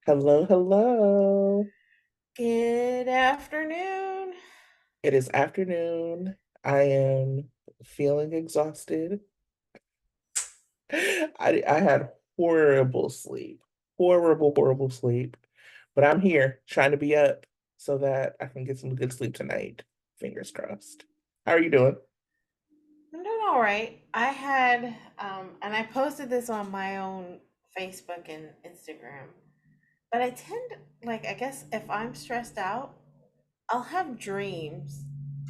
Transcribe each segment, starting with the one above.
Hello, hello. Good afternoon. It is afternoon. I am feeling exhausted. I had horrible sleep. Horrible sleep. But I'm here trying to be up so that I can get some good sleep tonight. Fingers crossed. How are you doing? I'm doing all right. I had, and I posted this on my own Facebook and Instagram, but I tend, I guess if I'm stressed out, I'll have dreams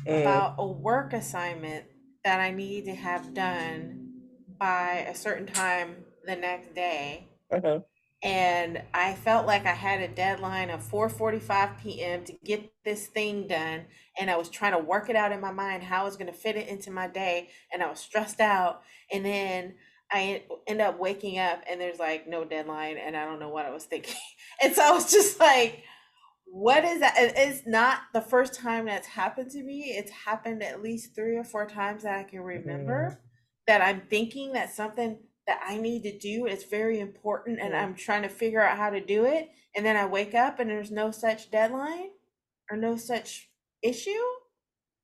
Mm, about a work assignment that I need to have done by a certain time the next day. uh-huh. And I felt like I had a deadline of 4:45 p.m. to get this thing done, and I was trying to work it out in my mind how I was going to fit it into my day, and I was stressed out, and then I end up waking up and there's like no deadline, and I don't know what I was thinking. And so I was just like, what is that? It's not the first time that's happened to me. It's happened at least three or four times that I can Mm, remember, that I'm thinking that something that I need to do is very important and mm, I'm trying to figure out how to do it. And then I wake up and there's no such deadline or no such issue.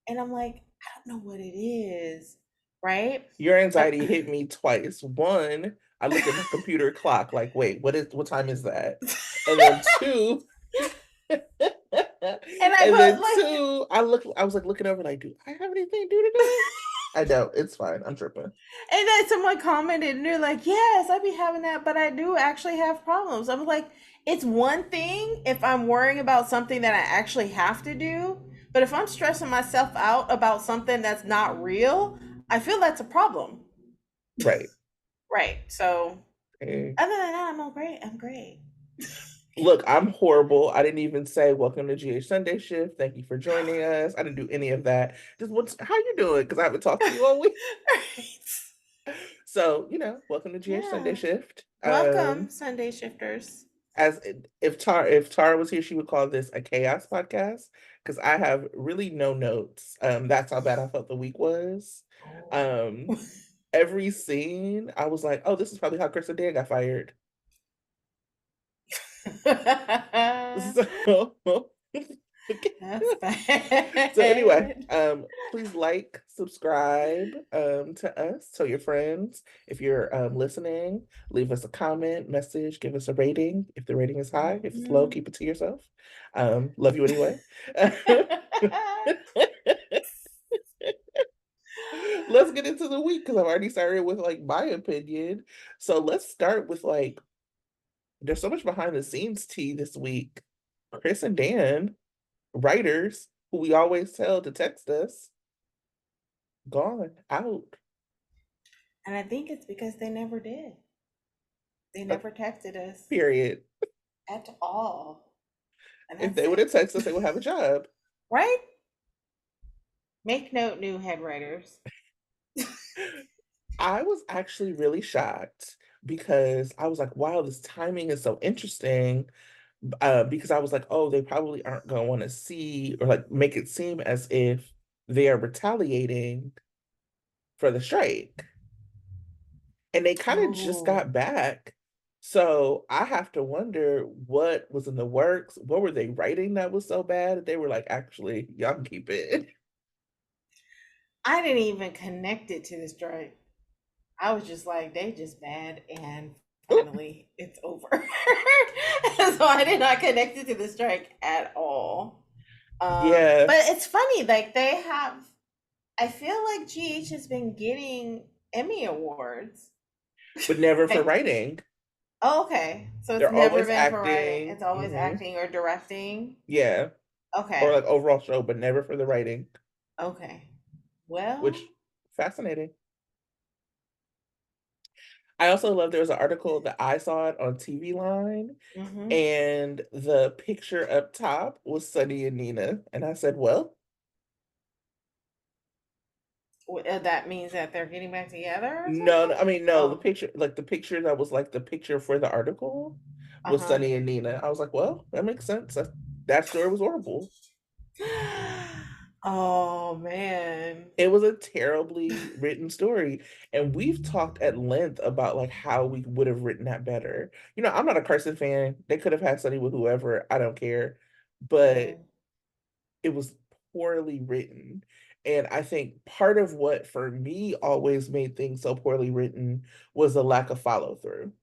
And I'm like, I don't know what it is. Right. Your Uh, anxiety hit me twice. One, I look at my computer clock like, wait, what time is that? And then two, and and I then put like, two, I was like looking over like, do I have anything to do today? I don't. It's fine. I'm tripping. and then someone commented and they're like, yes, I be having that, but I do actually have problems. I'm like, it's one thing if I'm worrying about something that I actually have to do, but if I'm stressing myself out about something that's not real, I feel that's a problem. Right. Right. So Eh. other than that, I'm all great. I'm great. Look, I'm horrible. I didn't even say welcome to GH Sunday Shift. Thank you for joining us. I didn't do any of that. Just what's how you doing? Because I haven't talked to you all week. So, welcome to GH Sunday Yeah. Shift. Welcome, Sunday shifters. As if Tara was here, she would call this a chaos podcast because I have really no notes. That's how bad I felt the week was. Oh. Um, every scene, I was like, oh, this is probably how Chris and Dan got fired. So, That's so anyway, bad. please like, subscribe to us, tell your friends. If you're listening, leave us a comment, message, give us a rating. If the rating is high, if it's low, Mhm. keep it to yourself. Love you anyway. Let's get into the week because I've already started with like my opinion. So let's start with like there's so much behind the scenes tea this week. Chris and Dan, writers who we always tell to text us, gone out. And I think it's because they never did. They Uh, never texted us period. at all. And If that's they would have it. texted us, they would have a job. Right? Make note, new head writers. I was actually really shocked because I was like, wow, this timing is so interesting. Because I was like, oh, they probably aren't going to want to see or like make it seem as if they are retaliating for the strike. And they kind of just got Oh, back. So I have to wonder what was in the works. What were they writing that was so bad that they were like, actually, y'all can keep it. I didn't even connect it to the strike. I was just like, they just bad, and finally it's over. So I did not connect it to the strike at all. Yeah, But it's funny, like they have. I feel like GH has been getting Emmy awards. but never for Like, writing. oh, okay, so it's They're never always been for writing. acting. It's always acting or directing. Yeah. Or Okay, like overall show, but never for the writing, okay. Well, which fascinating. I also love there was an article that I saw it on TV Line, hmm, and the picture up top was Sunny and Nina. And I said, well, that means that they're getting back together or no, something. no, I mean, no, Oh, the picture that was like the picture for the article uh was huh. Sunny and Nina. I was like, well, that makes sense. That story was horrible. Oh man. It was a terribly written story. And we've talked at length about like how we would have written that better. I'm not a Carson fan. They could have had Sunny with whoever. I don't care. But Mm, it was poorly written. And I think part of what for me always made things so poorly written was the lack of follow through.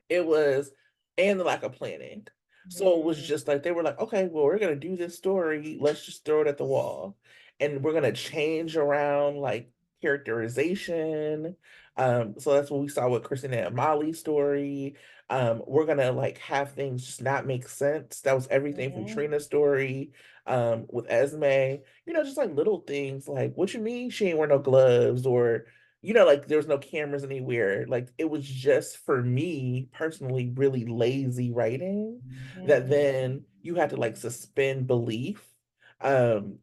It was, and the lack of planning. So it was mm, just like they were like, okay, well, we're gonna do this story. Let's just throw it at the wall. And we're gonna change around like characterization. So that's what we saw with Kristen and Molly's story. We're gonna like have things just not make sense. That was everything from mhm, Trina's story, with Esme, just like little things like, what you mean she ain't wear no gloves, or like there was no cameras anywhere. Like it was just for me personally really lazy writing that mhm, then you had to like suspend belief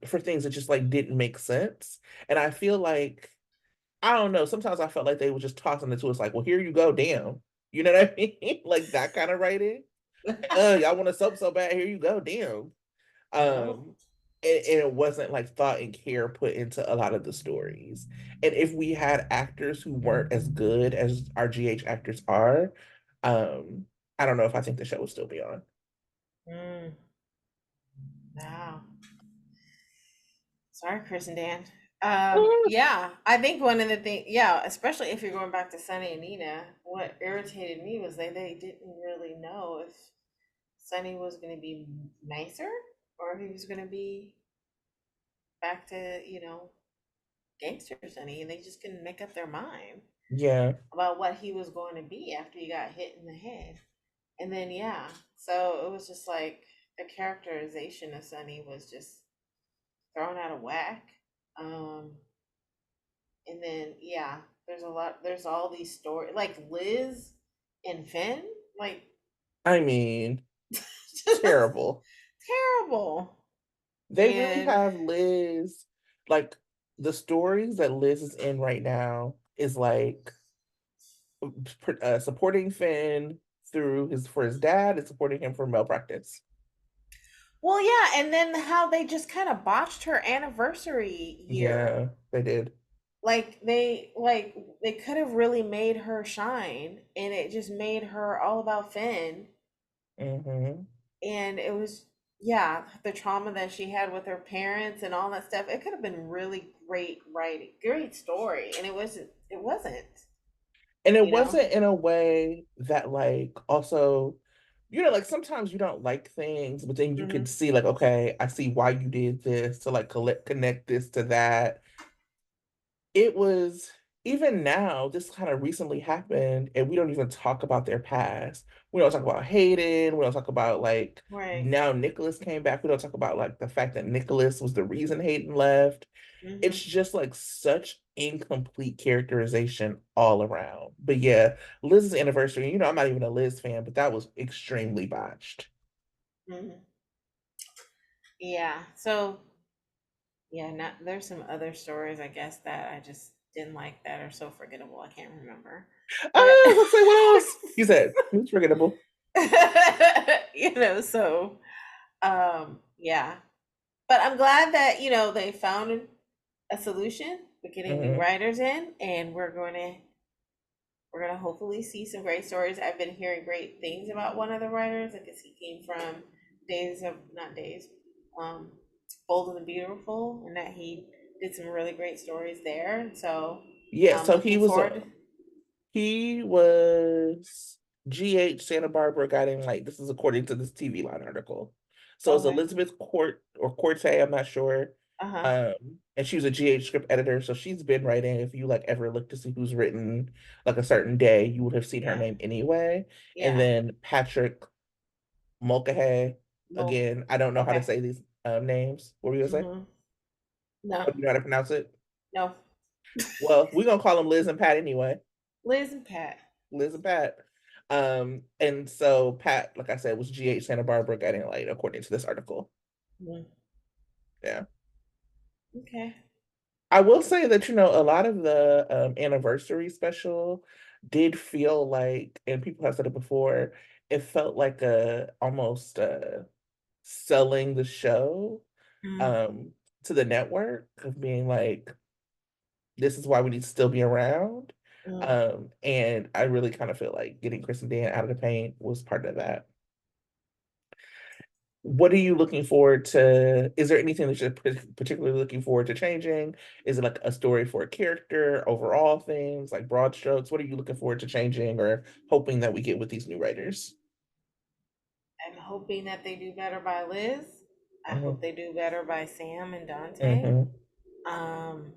for things that just like didn't make sense. And I feel like I don't know, sometimes I felt like they were just tossing it to us like, well, here you go, damn. You know what I mean? Like that kind of writing. Y'all want to soap so bad, here you go, damn. Yep. um and it wasn't like thought and care put into a lot of the stories. And if we had actors who weren't as good as our GH actors are, um I don't know if I think the show would still be on. Mm, wow. Sorry, Chris and Dan. Yeah, I think one of the things, yeah, especially if you're going back to Sunny and Nina, what irritated me was they didn't really know if Sunny was going to be nicer or if he was going to be back to, gangster Sunny, and they just couldn't make up their mind Yeah, about what he was going to be after he got hit in the head. And then, yeah, so it was just like the characterization of Sunny was just thrown out of whack. Um, and then, yeah, there's all these stories, like Liz and Finn, like, I mean, just terrible. terrible. They really And, have Liz, like the stories that Liz is in right now is like supporting Finn through his for his dad and supporting him for malpractice. well, yeah, and then how they just kind of botched her anniversary year. Yeah, they did. Like they could have really made her shine, and it just made her all about Finn. Hmm. And it was, yeah, the trauma that she had with her parents and all that stuff. It could have been really great writing, great story, and it wasn't, And it you know. wasn't in a way that like also, like sometimes you don't like things, but then you could Hmm. see like, okay, I see why you did this to like connect this to that. It was even now, this kind of recently happened, and we don't even talk about their past. We don't talk about Hayden. We don't talk about like Right. now Nicholas came back. We don't talk about like the fact that Nicholas was the reason Hayden left. It's Hmm. just like such incomplete characterization all around. But yeah, Liz's anniversary, I'm not even a Liz fan, but that was extremely botched. Hmm. Yeah. So yeah, not there's some other stories I guess that I just didn't like that are so forgettable. I can't remember, but Let's say what else? You said it's forgettable. so yeah. But I'm glad that they found a solution with getting new Hmm. writers in, and we're gonna hopefully see some great stories. I've been hearing great things about one of the writers. I guess he came from Days of Not Days, um, Bold and the Beautiful, and that he did some really great stories there. And so Yeah, I'm so looking forward. he was GH Santa Barbara guiding light. This is according to this TV Line article. So it's Okay. Elizabeth Court or Corte, I'm not sure. Uh huh. And she was a GH script editor, so she's been writing. If you like ever look to see who's written like a certain day, you would have seen her Yeah. name anyway. And Yeah. then Patrick Mulcahy, Well. again, I don't know how to Okay. say these names. What were you gonna say? Mm-hmm. No. Oh, do you know how to pronounce it? No. Well, we're gonna call them Liz and Pat anyway. Liz and Pat. Liz and Pat. And so Pat, like I said, was GH Santa Barbara guiding light, according to this article. Mm. Yeah. Okay. I will say that, a lot of the anniversary special did feel like, and people have said it before, it felt like a almost selling the show. Mm, um to the network of being like, this is why we need to still be around. mm. And I really kind of feel like getting Chris and Dan out of the paint was part of that. What are you looking forward to? Is there anything that you're particularly looking forward to changing? Is it like a story for a character, overall things, like broad strokes? What are you looking forward to changing or hoping that we get with these new writers? I'm hoping that they do better by Liz. I Hmm. hope they do better by Sam and Dante. Hmm. Um,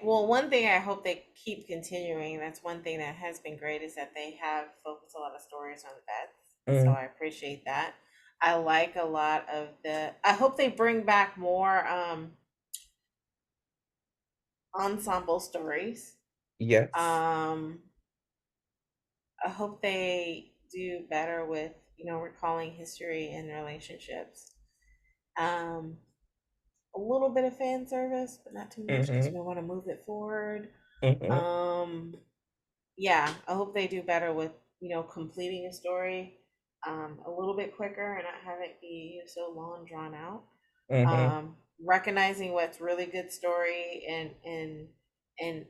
one thing I hope they keep continuing. That's one thing that has been great is that they have focused a lot of stories on vets. So Hmm. I appreciate that. I like a lot of the. I hope they bring back more ensemble stories. Yes. Um, I hope they do better with recalling history and relationships. Um, a little bit of fan service, but not too much because Hmm. we want to move it forward. Hmm. Um, yeah, I hope they do better with completing a story a little bit quicker and not have it be so long drawn out. Hmm. Recognizing what's really good story and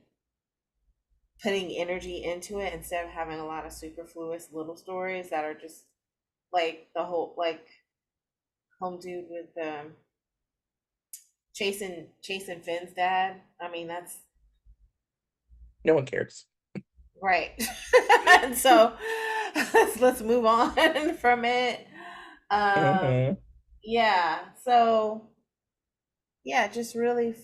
putting energy into it instead of having a lot of superfluous little stories that are just like the whole like home dude with chasing Finn's dad. I mean that's No one cares. right. And so let's move on from it. Hmm. Yeah. So yeah, just really,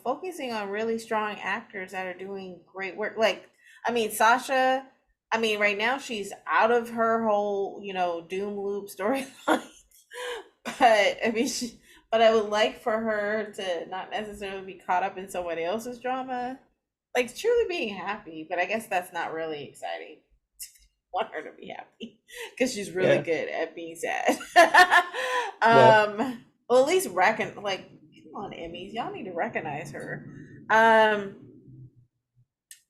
focusing on really strong actors that are doing great work. Like, I mean, Sasha, I mean, right now she's out of her whole, doom loop storyline. But I mean, but I would like for her to not necessarily be caught up in somebody else's drama. Like truly being happy, but I guess that's not really exciting. Want her to be happy because she's really Yeah. good at being sad. Well, Well, at least come on, Emmys, y'all need to recognize her. Um,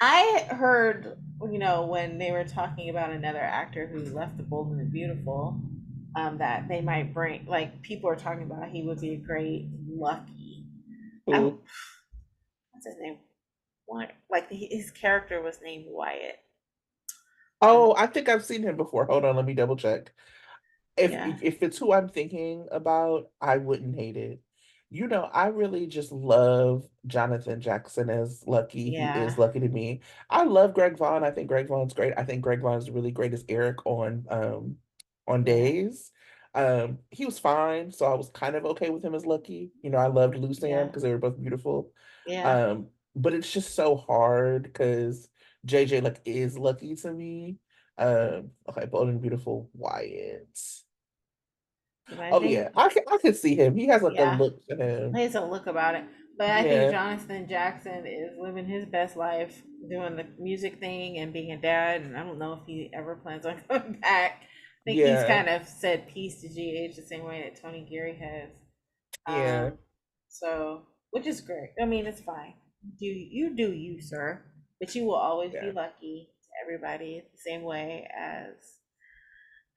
I heard, when they were talking about another actor who left The Bold and the Beautiful, that they might bring, like, people are talking about he would be a great Lucky. I'm, who? what's his name? What? Like his character was named Wyatt. Oh, Um, I think I've seen him before. Hold on, let me double check. if yeah, if it's who I'm thinking about, I wouldn't hate it. I really just love Jonathan Jackson as Lucky. He yeah, is Lucky to me. I love Greg Vaughn. I think Greg Vaughn's great. I think Greg Vaughn is really great as Eric on yeah, Days. He was fine, so I was kind of okay with him as Lucky. I loved Lou Sam yeah, because they were both beautiful. yeah. But it's just so hard because JJ like is Lucky to me. Okay, Bold and Beautiful Wyatt. But I Oh yeah, think, I could see him. He has like a yeah, look to him. there's a look about it. But I think Yeah, Jonathan Jackson is living his best life doing the music thing and being a dad. And I don't know if he ever plans on coming back. I think he's yeah, kind of said peace to GH the same way that Tony Geary has. yeah, Um, so, which is great. I mean, it's fine. Do you, sir? But you will always be yeah, lucky to everybody the same way as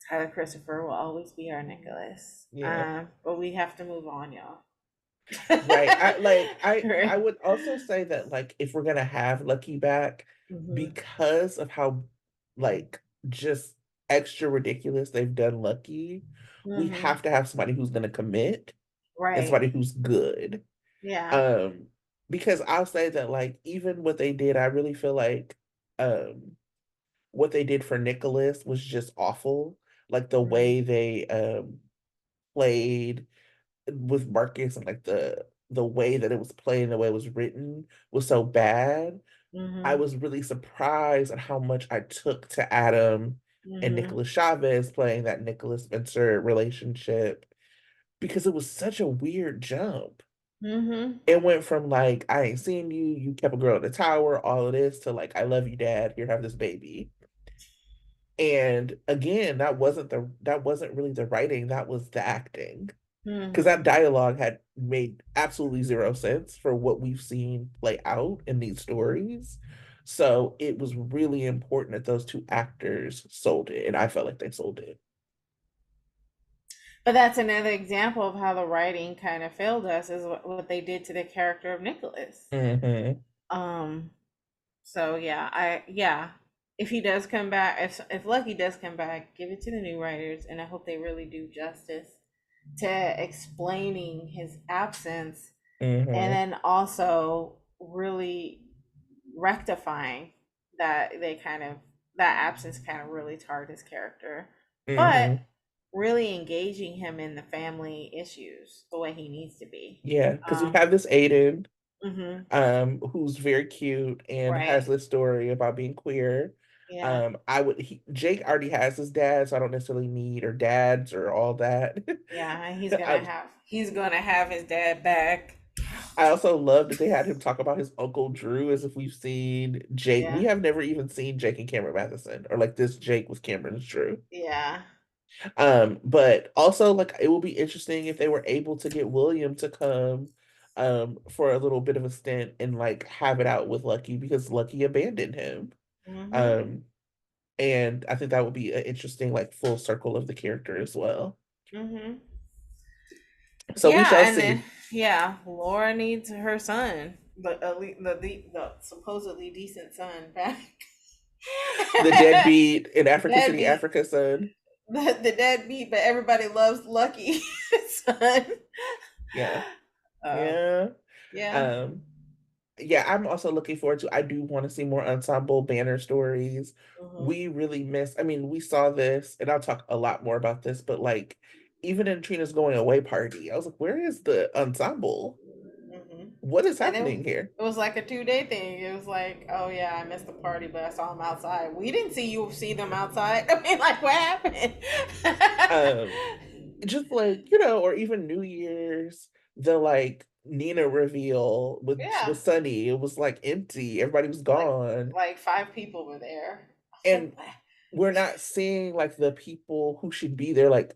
Tyler Christopher will always be our Nicholas. yeah. But we have to move on, y'all. Right. I Right. would also say that like if we're gonna have Lucky back, Mm-hmm. because of how like just extra ridiculous they've done Lucky, we Mm-hmm. have to have somebody who's gonna commit and Right. somebody who's good. Yeah. Um, because I'll say that like even what they did, I really feel like um what they did for Nicholas was just awful. Like the Mm-hmm. way they played with Marcus and like the way that it was played and the way it was written was so bad. I Mm-hmm. was really surprised at how much I took to Adam and Mm-hmm. Nicholas Chavez playing that Nicholas Spencer relationship because it was such a weird jump. Mm-hmm. It went from like, I ain't seen you, you kept a girl in the tower, all of this to like, I love you, dad, here, have this baby. And again, that wasn't really the writing, that was the acting. Because Mm-hmm. that dialogue had made absolutely zero sense for what we've seen play out in these stories. So it was really important that those two actors sold it, and I felt like they sold it. But that's another example of how the writing kind of failed us, is what they did to the character of Nicholas. Hmm. Um, so yeah, yeah. If he does come back, if Lucky does come back, give it to the new writers, and I hope they really do justice to explaining his absence, and Hmm. then also really rectifying that they kind of that absence kind of really tarred his character, but Hmm. really engaging him in the family issues the way he needs to be. Yeah, because we Um, have this Aiden, mm-hmm, who's very cute and has right, this story about being queer. yeah, Jake already has his dad, so I don't necessarily need or dads or all that. yeah, and I, he's gonna have his dad back. I also love that they had him talk about his uncle Drew as if we've seen Jake. We Yeah, have never even seen Jake and Cameron Matheson, or like this Jake with Cameron's Drew. yeah, But also like it will be interesting if they were able to get William to come for a little bit of a stint and like have it out with Lucky because Lucky abandoned him. mm-hmm, Um, and I think that would be an interesting like full circle of the character as well. mm-hmm. So we Yeah, shall and then see. yeah, Laura needs her son, the supposedly decent son back. The deadbeat in Africa City, Deadbeat, Africa son. the deadbeat, but everybody loves Lucky son. Yeah. Uh, Yeah. yeah. Um, yeah, I'm also looking forward to. I do want to see more ensemble banner stories. Hmm. We really miss. I mean, we saw this, and I'll talk a lot more about this. But like, even in Trina's going away party, I was like, "Where is the ensemble? Hmm. What is And happening here?" it was like a 2 day thing. It was like, oh yeah, I missed the party, but I saw them outside. We didn't see them outside. I mean, like, what happened? Um, just like or even New Year's, the like Nina reveal Yeah, with Sunny, it was like empty. Everybody was like gone, 5 people were there. I was like, and we're not seeing like the people who should be there. Like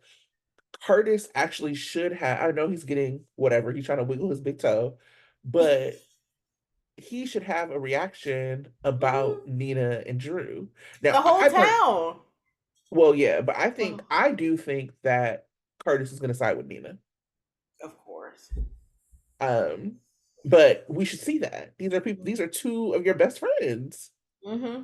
Curtis actually should have. I know he's getting whatever. He's trying to wiggle his big toe, but he should have a reaction about mhm. Nina and Drew. The Now, whole town. well, yeah, but Oh, I do think that Curtis is going to side with Nina. of course. Um, but we should see that these are people. These are two of your best friends. Mm-hmm.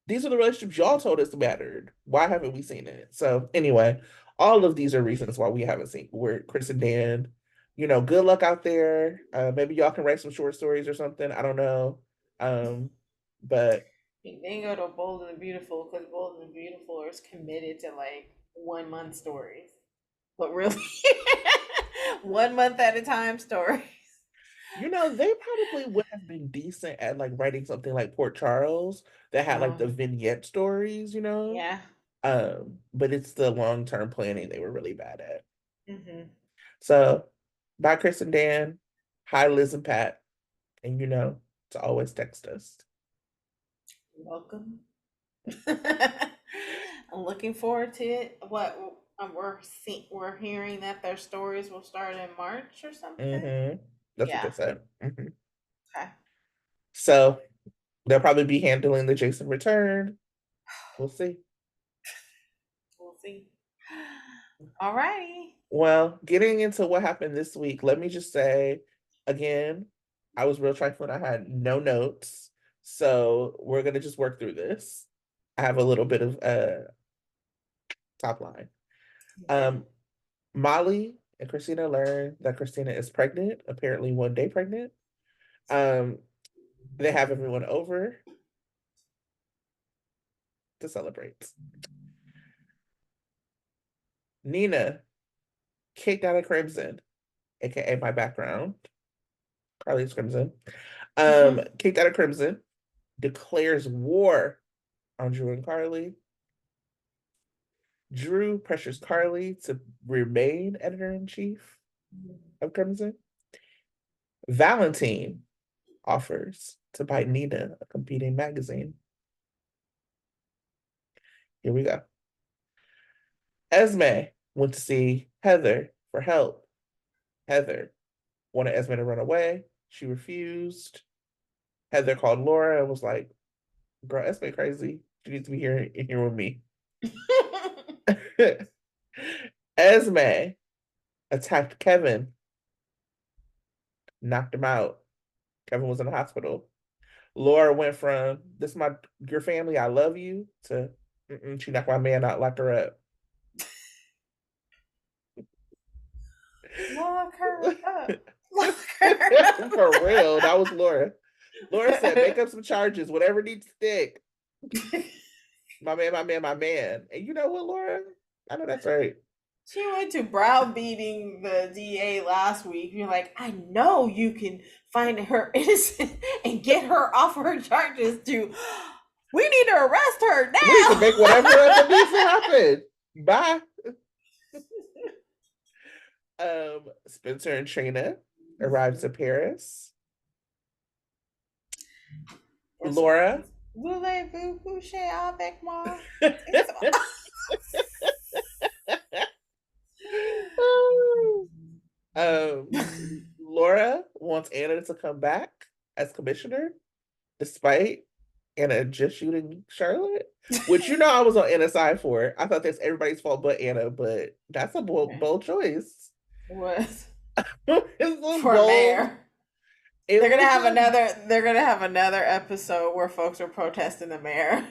These are the relationships y'all told us mattered. Why haven't we seen it? So anyway, all of these are reasons why we haven't seen where Chris and Dan. Good luck out there. Maybe y'all can write some short stories or something. I don't know. But They go to Bold and the Beautiful because Bold and the Beautiful is committed to like 1 month stories, but really 1 month at a time stories. they probably would have been decent at like writing something like Port Charles that had like the Um, vignette stories. yeah. But it's the long-term planning they were really bad at. Mm-hmm. So bye, Chris and Dan. Hi, Liz and Pat. And to always text us. Welcome. I'm looking forward to it. What we're hearing that their stories will start in March or something. That's what they Yeah. said. Okay. So they'll probably be handling the Jason return. We'll see. We'll see. All righty. Well, getting into what happened this week, let me just say again, I was real trifling. I had no notes. So we're gonna just work through this. I have a little bit of top line. Okay. Um, Molly and Christina learn that Christina is pregnant, apparently one day pregnant. Um, they have everyone over to celebrate. Nina kicked out of Crimson, aka my background, Carly's Crimson. Kicked out of Crimson, declares war on Drew and Carly. Drew pressures Carly to remain editor in chief of Crimson. Valentine offers to buy Nina a competing magazine. Here we go. Esme went to see Heather for help. Heather wanted Esme to run away. She refused. Heather called Laura and was like, "Girl, Esme crazy. She needs to be here with me." Esme attacked Kevin, knocked him out. Kevin was in the hospital. Laura went from "this is my your family, I love you" to she knocked my man out, locked her up. Lock her up. Lock her For real, that up. was Laura. Laura said, "Make up some charges, whatever needs to stick." My man, my man, my man. And you know what, Laura? I know that's right. She went to browbeating the DA last week. You're like, I know you can find her innocent and get her off her charges. To we need to arrest her We need to now. make whatever that needs to happen. Bye. Spencer and Trina arrives in Paris. Guess what? Laura. Voulez-vous coucher avec moi? It's um, Laura wants Anna to come back as commissioner, despite Anna just shooting Charlotte, which I was on Anna's side for. I thought that's everybody's fault but Anna, but that's a bold choice. what It's a for bold. mayor. They're gonna have another. They're gonna have another episode where folks are protesting the mayor,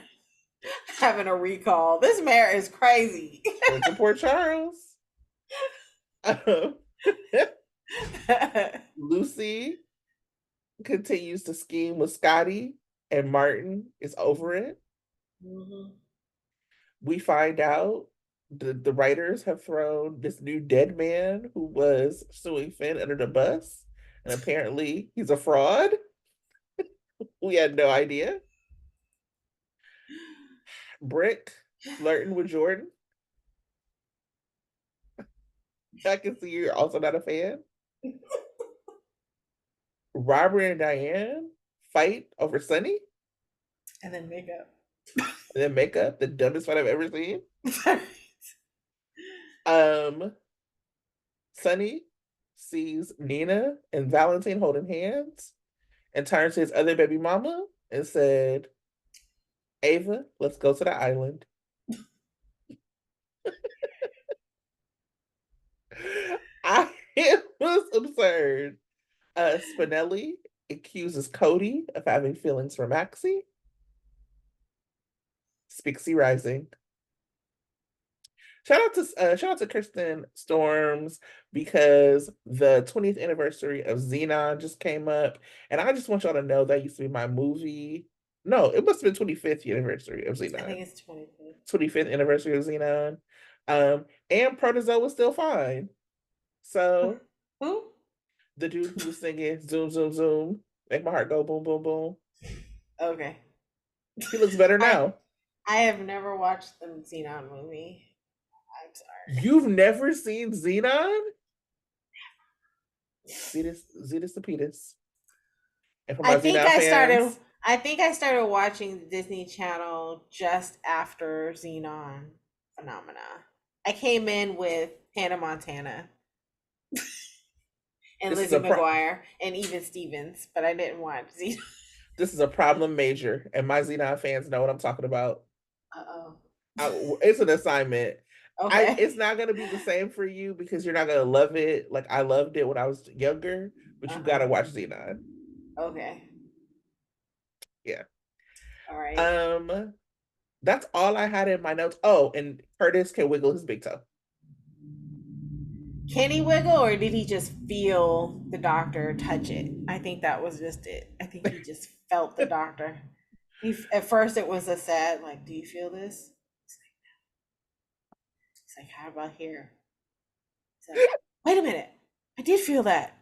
having a recall. This mayor is crazy. Went to Port Charles. Lucy continues to scheme with Scotty, and Martin is over it. Mm-hmm. We find out the writers have thrown this new dead man who was suing Finn under the bus, and apparently he's a fraud. We had no idea. Brick flirting with Jordan. I can see you're also not a fan. Robert and Diane fight over Sunny. And then makeup. And then makeup, the dumbest fight I've ever seen. Sunny sees Nina and Valentine holding hands and turns to his other baby mama and said, "Ava, let's go to the island." It was absurd. Spinelli accuses Cody of having feelings for Maxie. Spixie Rising. Shout out to Kristen Storms because the 20th anniversary of Xenon just came up, and I just want y'all to know that used to be my movie. No, it must have been 25th anniversary of Xenon. I think it's 25th. 25th anniversary of Xenon. And Protozoa was still fine. So who? The dude who was singing "Zoom Zoom Zoom," make my heart go boom boom boom. Okay. He looks better now. I have never watched the Xenon movie. I'm sorry. You've never seen Xenon? Zetus the Petus. And for my I think Xenon I fans, I started watching the Disney Channel just after Xenon Phenomena. I came in with Hannah Montana and this Lizzie McGuire and even Stevens, but I didn't watch Xenon. This is a problem major, and my Xenon fans know what I'm talking about. Uh-oh. It's an assignment. Okay. It's not going to be the same for you because you're not going to love it like I loved it when I was younger, but you got to watch Xenon. Okay. Yeah. All right. That's all I had in my notes. Oh, and Curtis can wiggle his big toe. Can he wiggle, or did he just feel the doctor touch it? I think that was just it. I think he just felt the doctor. At first, it was a sad, like, do you feel this? It's like, how about here? Like, wait a minute, I did feel that.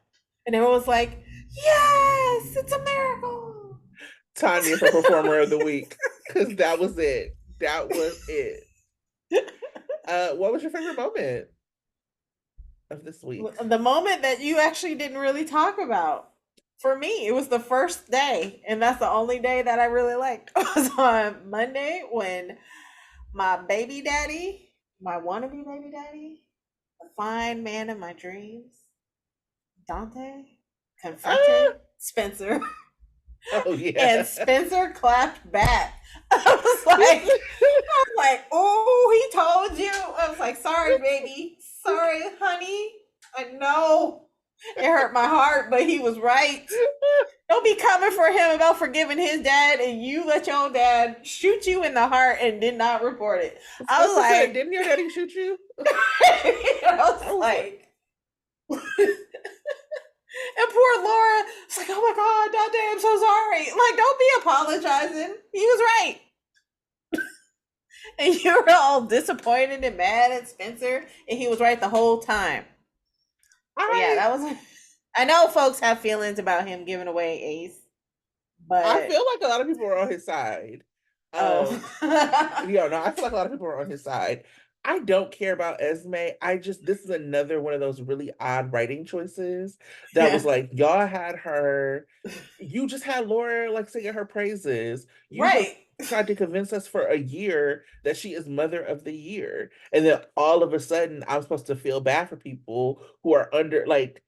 And everyone was like, yes, it's a miracle. Tanya for Performer of the Week, because that was it. That was it. What was your favorite moment of this week? The moment that you actually didn't really talk about. For me, it was the first day, and that's the only day that I really liked. It was on Monday when my baby daddy, my wannabe baby daddy, the fine man of my dreams, Dante, confronted Spencer. Oh yeah. And Spencer clapped back. I was like, oh, he told you. I was like, sorry, baby. sorry, honey. I know. It hurt my heart, but he was right. Don't be coming for him about forgiving his dad and you let your own dad shoot you in the heart and did not report it. I was Spencer said, like, "Didn't your daddy shoot you?" I I was was like, like, and poor Laura was like, oh my God, Dante, I'm so sorry. Like, don't be apologizing. He was right. And you were all disappointed and mad at Spencer, and he was right the whole time. But yeah, I that was. I know folks have feelings about him giving away Ace, I but feel like a lot of people are on his side. oh, No, I feel like a lot of people are on his side. I don't care about Esme. I just this is another one of those really odd writing choices that was yeah, like y'all had her, you just had Laura like singing her praises. You have right. tried to convince us for a year that she is mother of the year, and then all of a sudden I'm supposed to feel bad for people who are under like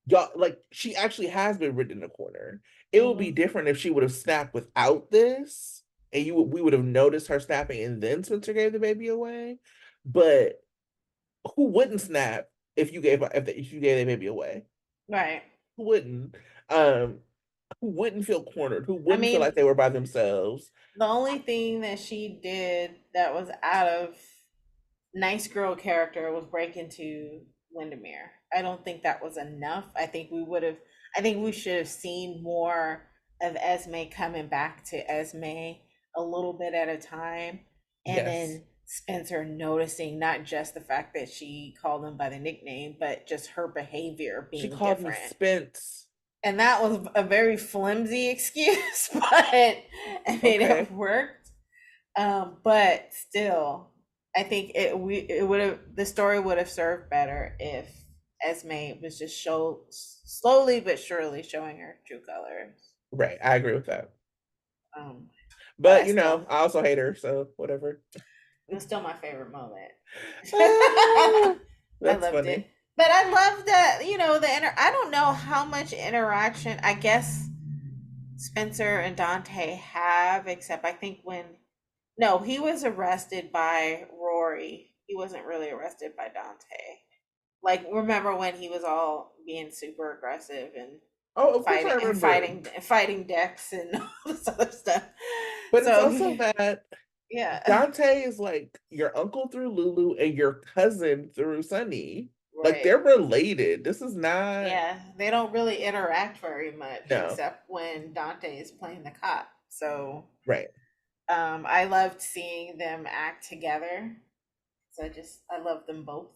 y'all like she actually has been written in a corner. It would be Hmm. different if she would have snapped without this, and we would have noticed her snapping, and then Spencer gave the baby away. But who wouldn't snap if you gave the baby away? Right. Who wouldn't? Um, who wouldn't feel cornered? Who I wouldn't feel like mean, they were by themselves? the only thing that she did that was out of nice girl character was break into Windermere. I don't think that was enough. I think we should have seen more of Esme coming back to Esme a little bit at a time. And Yes, then Spencer noticing not just the fact that she called him by the nickname, but just her behavior she being called me different. Spence. And that was a very flimsy excuse, but I mean, it Okay, worked. But still, I think it would have the story would have served better if Esme was just slowly but surely showing her true colors. right. I agree with that. Um, but But I still I also hate her, so whatever. it was still my favorite moment. Ah, I that's loved it. funny. But I love that, I don't know how much interaction I guess Spencer and Dante have, except I think when no, he was arrested by Rory. He wasn't really arrested by Dante. Like, remember when he was all being super aggressive and Oh, of course I remember. fighting Dex and all this other stuff. But it's So also that yeah, Dante is like your uncle through Lulu and your cousin through Sunny. Like right. they're related. This is not Yeah, they don't really interact very much no. except when Dante is playing the cop. So Right. I loved seeing them act together. So I love them both.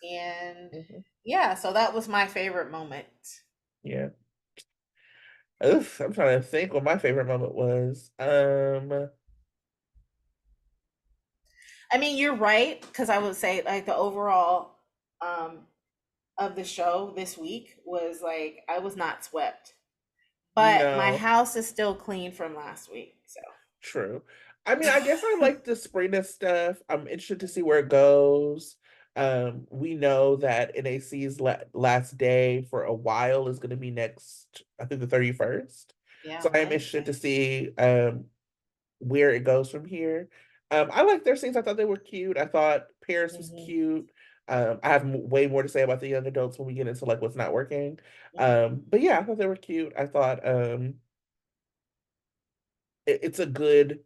And Mhm. yeah, so that was my favorite moment. Yeah. Oof, I'm trying to think what my favorite moment was. I mean, you're right, because I would say like the overall um of the show this week was like I was not swept, but my No. house is still clean from last week. True. I mean, I guess I So like the Sprina stuff. I'm interested to see where it goes. We know that NAC's last day for a while is going to be next, I think the 31st. yeah, So I am interested to Wednesday. see where it goes from here. I like their scenes. I thought they were cute. I thought Paris was Hmm. cute. I have way more to say about the young adults when we get into like what's not working. Hmm. But yeah, I thought they were cute. I thought it's a good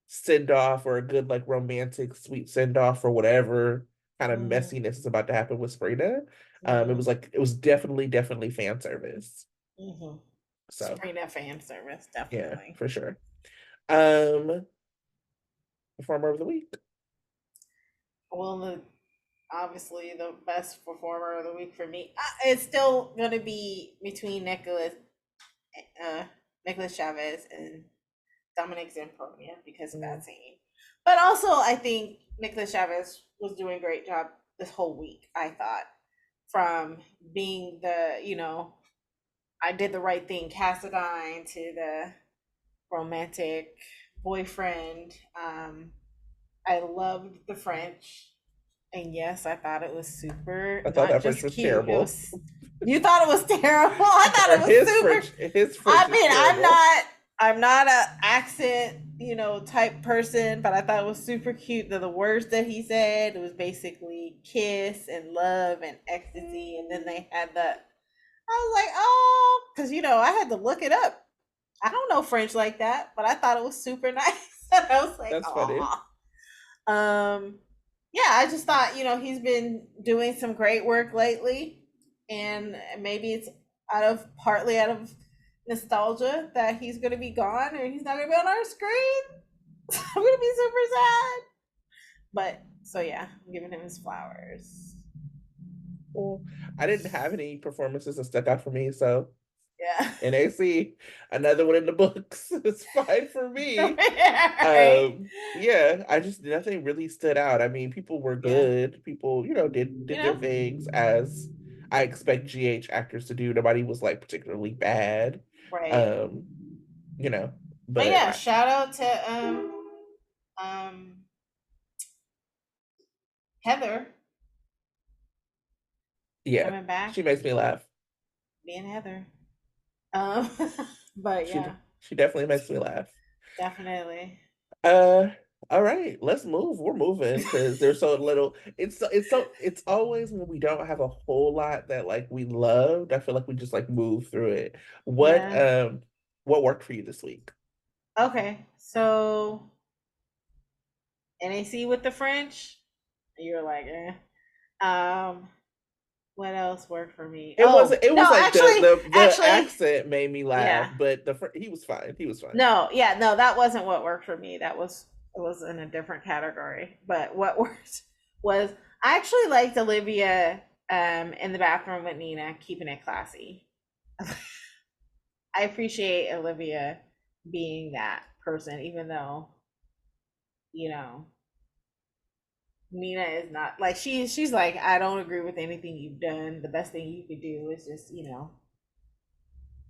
send off or a good like romantic sweet send off for whatever kind of Hmm. messiness is about to happen with Sprina. Hmm. It was definitely fan service. Hmm. So Sprina fan service, yeah, definitely. for sure. Um, Performer of the week. Well, obviously the best performer of the week for me, it's still gonna be between uh, Nicholas Chavez and Dominic Zampronia because of Mm, that scene. But also, I think Nicholas Chavez was doing a great job this whole week. I thought from being I did the right thing, Cassadine, to the romantic boyfriend. I loved the French, and yes, I thought it was super, I thought not that French just was cute. It terrible. was. You thought it was terrible. I thought Or it was super. his French I is mean, terrible. I'm not a accent, type person, but I thought it was super cute. The words that he said, it was basically kiss and love and ecstasy, and then they had the. I was like, oh, because I had to look it up. I don't know French like that, but I thought it was super nice. And I was like, That's funny. oh. Yeah, I just thought, he's been doing some great work lately, and maybe it's partly out of nostalgia that he's going to be gone or he's not going to be on our screen. I'm going to be super sad. But so yeah, I'm giving him his flowers. Well, I didn't have any performances that stuck out for me, so Yeah. NAC, another one in the books. It's fine for me. Right. Yeah, I just nothing really stood out. I mean, people were Yeah. good. People, did You their know? things as I expect GH actors to do. Nobody was like particularly bad. Right. Um, you know, But but yeah, shout out to um Heather yeah, coming back. she makes me laugh. Me and Heather. Um but She yeah, she definitely makes me laugh. definitely. Uh, all right, let's move. We're moving because there's so little. It's always when we don't have a whole lot that like we loved. I feel like we just like move through it. What Yeah. um what worked for you this week? Okay. So NAC with the French. You're like, eh. Um what else worked for me? Oh, It was no, like the actually, accent made me laugh, yeah. but he was fine. He was fine. No, yeah, no, that wasn't what worked for me. It was in a different category. But what worked was I actually liked Olivia in the bathroom with Nina, keeping it classy. I appreciate Olivia being that person, even though, you know, Nina is not like she's like, I don't agree with anything you've done. The best thing you could do is just,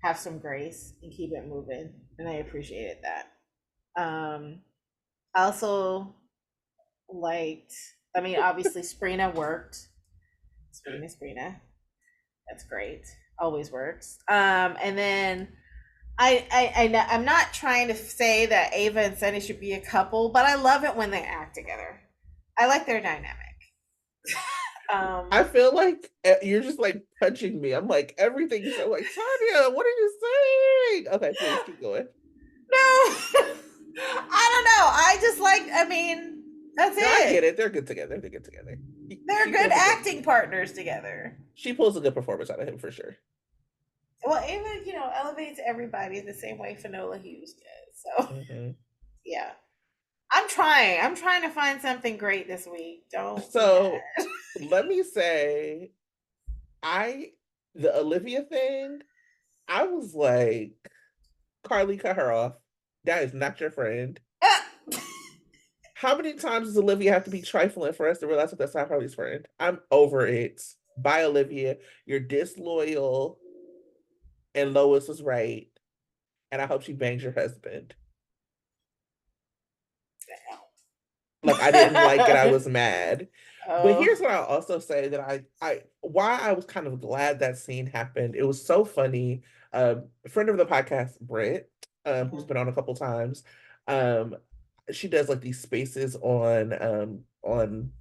have some grace and keep it moving. And I appreciated that. I also liked, I mean, obviously Sprina worked. Sprina. That's great. Always works. And then I'm not trying to say that Ava and Sunny should be a couple, but I love it when they act together. I like their dynamic. I Um, feel like you're just like punching me. I'm like everything you said. Like Tanya, what are you saying? Okay, please keep going. no, I don't know. I just like, I mean, that's No, I get it. it. They're good together. They're good together. They're She good pulls a good acting partners together. she pulls a good performance out of him for sure. Well, Ava, elevates everybody the same way Finola Hughes did. So, Hmm. yeah. I'm trying to find something great this week. Don't be So mad. let me say, I the Olivia thing, I was like, Carly, cut her off. That is not your friend. How many times does Olivia have to be trifling for us to realize that that's not Carly's friend? I'm over it. Bye, Olivia. You're disloyal, and Lois was right. And I hope she bangs your husband. Like I didn't like it. I was mad. But Oh. here's what I'll also say that I why I was kind of glad that scene happened. It was so funny. A friend of the podcast, Britt, who's Mhm. been on a couple times, um, she does like these spaces on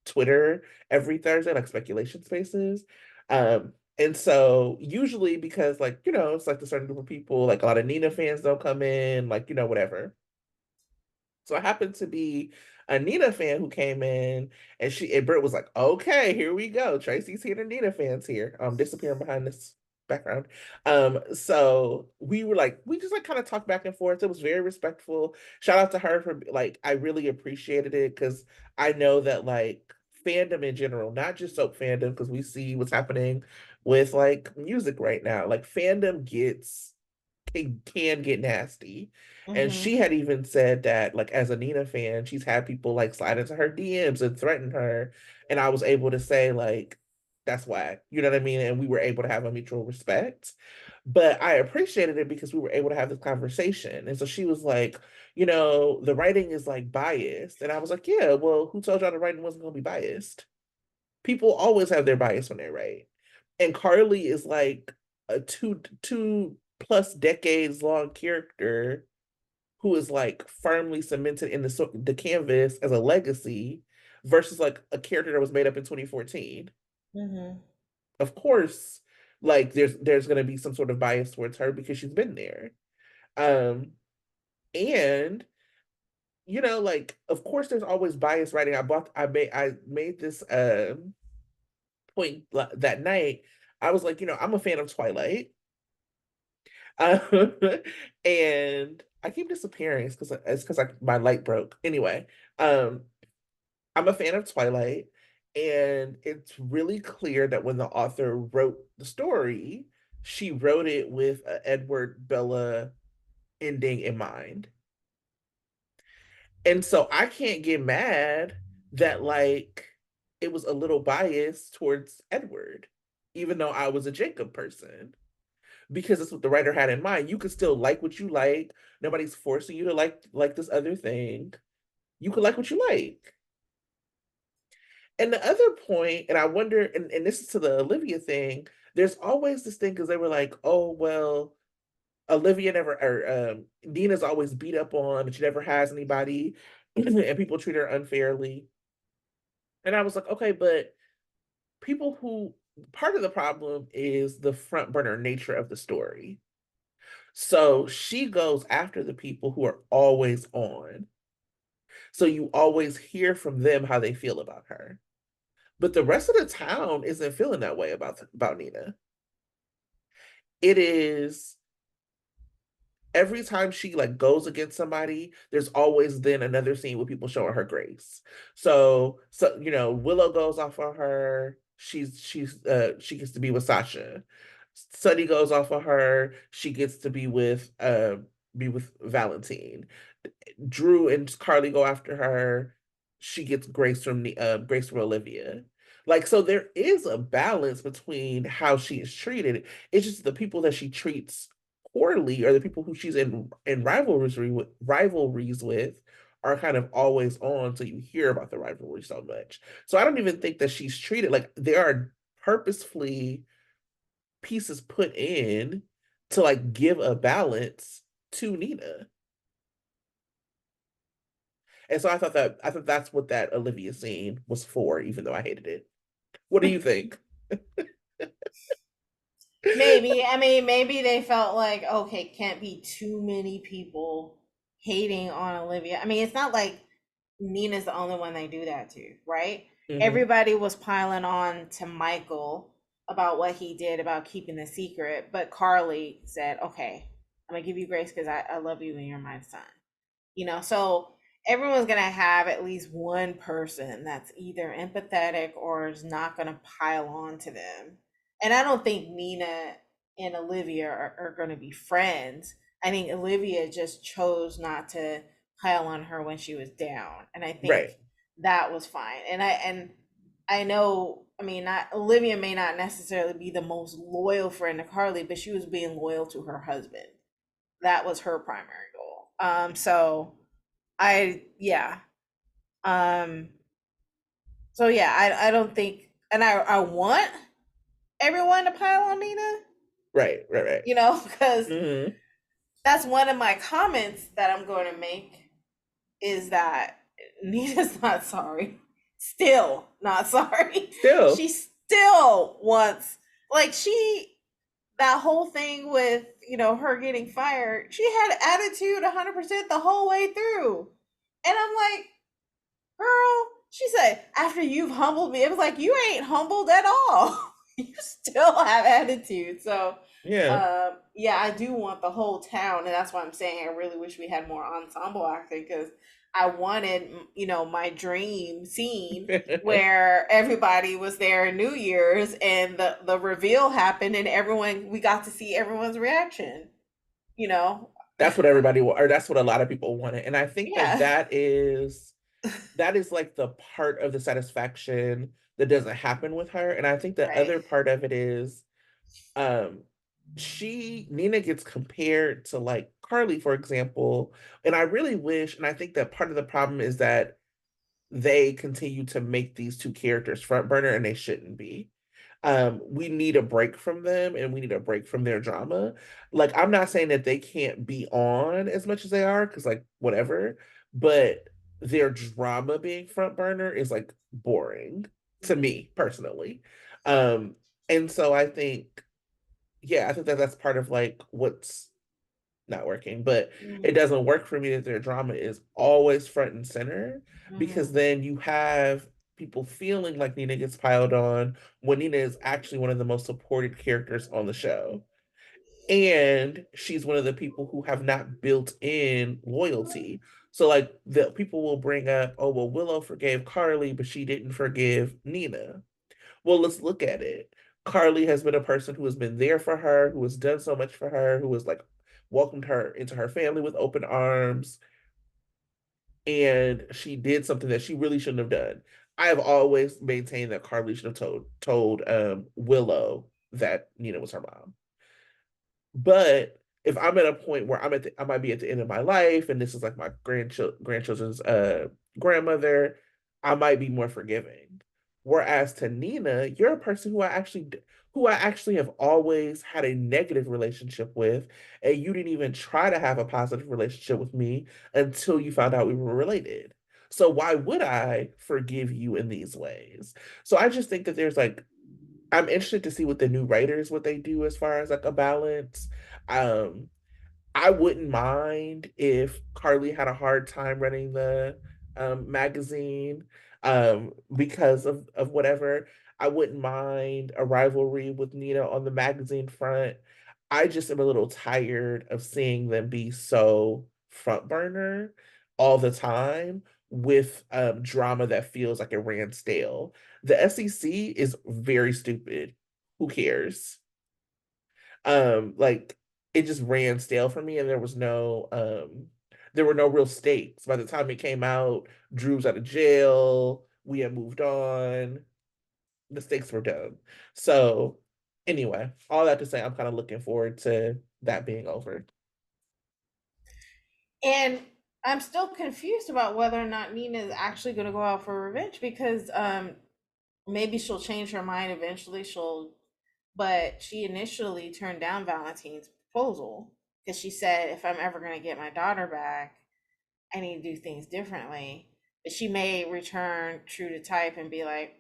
Twitter every Thursday, like speculation spaces. And so usually because like, it's like the certain group of people, like a lot of Nina fans don't come in, like, whatever. So I happened to be a Nina fan who came in, and Britt was like, "Okay, here we go. Tracy's here. The Nina fans here. Disappearing behind this background." So we just like kind of talked back and forth. It was very respectful. Shout out to her for like I really appreciated it because I know that like fandom in general, not just soap fandom, because we see what's happening with like music right now. Like fandom can get nasty. And she Mhm. had even said that, like, as a Nina fan, she's had people like slide into her DMs and threaten her. And I was able to say, like, that's why, you know what I mean? And we were able to have a mutual respect. But I appreciated it because we were able to have this conversation. And so she was like, the writing is like biased. And I was like, yeah, well, who told y'all the writing wasn't going to be biased? People always have their bias when they write. And Carly is like a two plus decades long character who is like firmly cemented in the canvas as a legacy versus like a character that was made up in 2014. Mm-hmm. Of course, like there's gonna be some sort of bias towards her because she's been there. Um, and like of course there's always bias writing. I made this point that night. I was like, I'm a fan of Twilight. Um, and I keep disappearing. It's because my light broke. Anyway, um, I'm a fan of Twilight, and it's really clear that when the author wrote the story, she wrote it with a Edward Bella ending in mind. And so I can't get mad that like it was a little biased towards Edward, even though I was a Jacob person, because that's what the writer had in mind. You could still like what you like. Nobody's forcing you to like this other thing. You could like what you like. And the other point, and I wonder, and this is to the Olivia thing, there's always this thing because they were like, oh, well, Olivia never, or Nina's always beat up on, and she never has anybody, and people treat her unfairly. And I was like, okay, but people who, part of the problem is the front burner nature of the story. So she goes after the people who are always on. So you always hear from them how they feel about her. But the rest of the town isn't feeling that way about Nina. It is every time she like goes against somebody, there's always then another scene with people showing her grace. So Willow goes off on her. She gets to be with Sasha. Sunny goes off on her. She gets to be with Valentine. Drew and Carly go after her. She gets grace from Olivia. Like, so there is a balance between how she is treated. It's just the people that she treats poorly, or the people who she's in rivalries with are kind of always on, so you hear about the rivalry so much. So I don't even think that she's treated like there are purposefully pieces put in to like give a balance to Nina. And so I thought that's what that Olivia scene was for, even though I hated it. What do you think? Maybe. I mean, maybe they felt like, okay, can't be too many people hating on Olivia. I mean, it's not like Nina's the only one they do that to, right? Hmm. Everybody was piling on to Michael about what he did about keeping the secret, but Carly said, okay, I'm gonna give you grace because I love you and you're my son. So everyone's going to have at least one person that's either empathetic or is not going to pile on to them. And I don't think Nina and Olivia are going to be friends. I think Olivia just chose not to pile on her when she was down, and I think Right. that was fine. And I know, I mean, not Olivia may not necessarily be the most loyal friend to Carly, but she was being loyal to her husband. That was her primary goal. So yeah. Um, so yeah, I don't think, and I want everyone to pile on Nina, Right. Right. Right. because Hmm. that's one of my comments that I'm going to make is that Nina's not sorry. Still not sorry. Still. She still wants, like, that whole thing with, her getting fired, she had attitude 100% the whole way through. And I'm like, girl, she said, after you've humbled me, it was like, you ain't humbled at all. You still have attitude. So, Yeah. yeah, I do want the whole town. And that's why I'm saying I really wish we had more ensemble acting because I wanted, my dream scene where everybody was there in New Year's and the reveal happened and we got to see everyone's reaction, you know? That's what or that's what a lot of people wanted. And I think that Yeah. that is like the part of the satisfaction that doesn't happen with her. And I think the Right. other part of it is um Nina gets compared to like Carly, for example. And I really wish, and I think that part of the problem is that they continue to make these two characters front burner and they shouldn't be. We need a break from them and we need a break from their drama. Like, I'm not saying that they can't be on as much as they are, because like whatever, but their drama being front burner is like boring to me personally. Um, and so I think, yeah, I think that that's part of like what's not working, but it Mm-hmm. doesn't work for me that their drama is always front and center because Mm-hmm. then you have people feeling like Nina gets piled on when Nina is actually one of the most supported characters on the show. And she's one of the people who have not built in loyalty. So like the people will bring up, oh well, Willow forgave Carly, but she didn't forgive Nina. Well, let's look at it. Carly has been a person who has been there for her, who has done so much for her, who has like welcomed her into her family with open arms, and she did something that she really shouldn't have done. I have always maintained that Carly should have told Willow that Nina was her mom. But if I'm at a point where I might be at the end of my life, and this is like my grandchildren's grandmother, I might be more forgiving. Whereas to Nina, you're a person who I actually have always had a negative relationship with, and you didn't even try to have a positive relationship with me until you found out we were related. So why would I forgive you in these ways? So I just think that there's like I'm interested to see what the new writers what they do as far as like a balance. Um, I wouldn't mind if Carly had a hard time running the magazine because of whatever. I wouldn't mind a rivalry with Nina on the magazine front. I just am a little tired of seeing them be so front burner all the time with drama that feels like it ran stale. The SEC is very stupid. Who cares? Like it just ran stale for me and there were no real stakes. By the time it came out, Drew's out of jail, we had moved on, the stakes were done. So anyway, all that to say I'm kind of looking forward to that being over. And I'm still confused about whether or not Nina is actually going to go out for revenge because maybe she'll change her mind eventually. But she initially turned down Valentine's proposal because she said, if I'm ever going to get my daughter back, I need to do things differently. But she may return true to type and be like,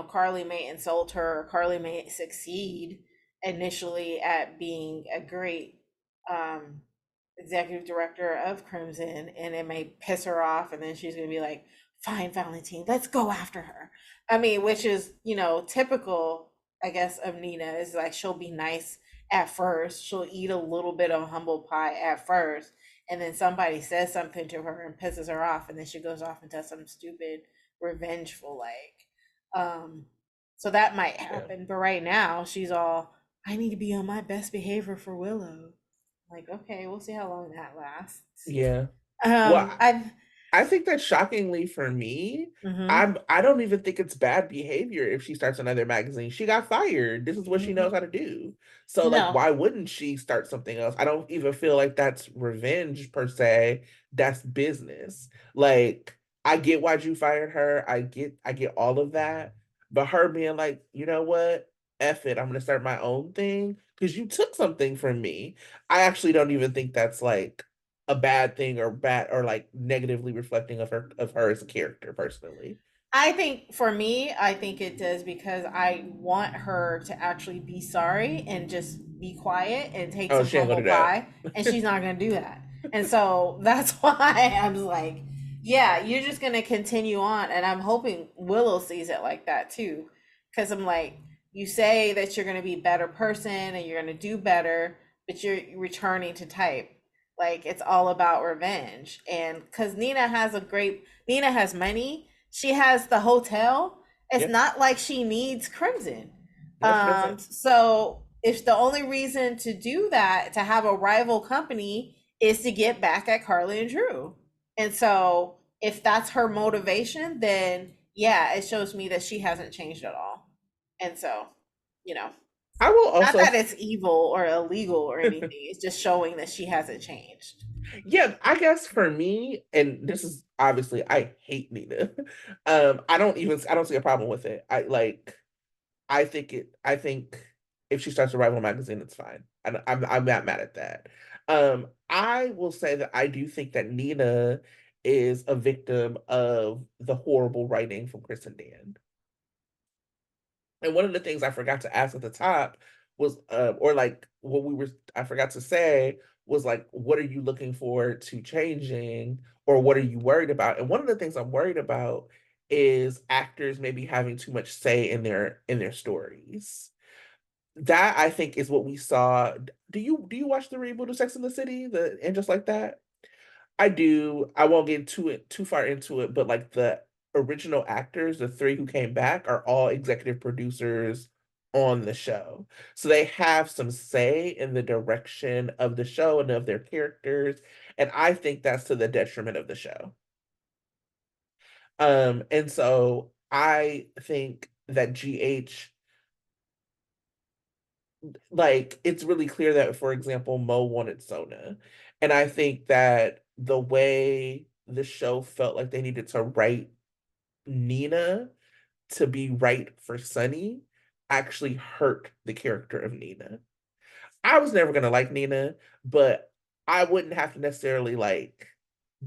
Carly may insult her, or Carly may succeed initially at being a great um, executive director of Crimson, and it may piss her off, and then she's going to be like, fine, Valentine, let's go after her. I mean, which is, typical, I guess, of Nina is like she'll be nice at first, she'll eat a little bit of humble pie at first, and then somebody says something to her and pisses her off, and then she goes off and does some stupid revengeful so that might Yeah. happen, but right now she's all, I need to be on my best behavior for Willow. Like, okay, we'll see how long that lasts. Yeah. um Well, i've I think that shockingly for me, mm-hmm, I don't even think it's bad behavior if she starts another magazine. She got fired. This is what she knows mm-hmm. how to do. So like No, why wouldn't she start something else? I don't even feel like that's revenge per se. That's business. Like I get why you fired her. I get all of that. But her being like, you know what? F it. I'm gonna start my own thing because you took something from me. I actually don't even think that's like a bad thing or bad or like negatively reflecting of her as a character personally. I think for me, I think it does because I want her to actually be sorry and just be quiet and take Oh, some she ain't humble gonna do that. pie. And she's not going to do that. And so that's why I'm like, yeah, you're just going to continue on. And I'm hoping Willow sees it like that too. Because I'm like, you say that you're going to be a better person and you're going to do better, but you're returning to type. Like it's all about revenge. And because Nina has money, she has the hotel. It's Yeah. not like she needs Crimson. No, she doesn't. So if the only reason to do that, to have a rival company, is to get back at Carly and Drew. And so if that's her motivation, then yeah, it shows me that she hasn't changed at all. And so, you know, I will not also that it's evil or illegal or anything. It's just showing that she hasn't changed. yeah, I guess for me, and this is obviously I hate Nina. I don't see a problem with it. I think if she starts a rival magazine, it's fine. I'm not mad at that. I will say that I do think that Nina is a victim of the horrible writing from Chris and Dan. And one of the things I forgot to ask at the top was, or like what I forgot to say was like, what are you looking forward to changing, or what are you worried about? And one of the things I'm worried about is actors maybe having too much say in their stories. That I think is what we saw. Do you watch the reboot of Sex in the City, the and just like that? I do. I won't get too far into it, but like the original actors, the three who came back, are all executive producers on the show. So they have some say in the direction of the show and of their characters. And I think that's to the detriment of the show. And so I think that GH, like, it's really clear that, for example, Mo wanted Sona. And I think that the way the show felt like they needed to write Nina to be right for Sunny actually hurt the character of Nina. I was never gonna like Nina, but I wouldn't have to necessarily like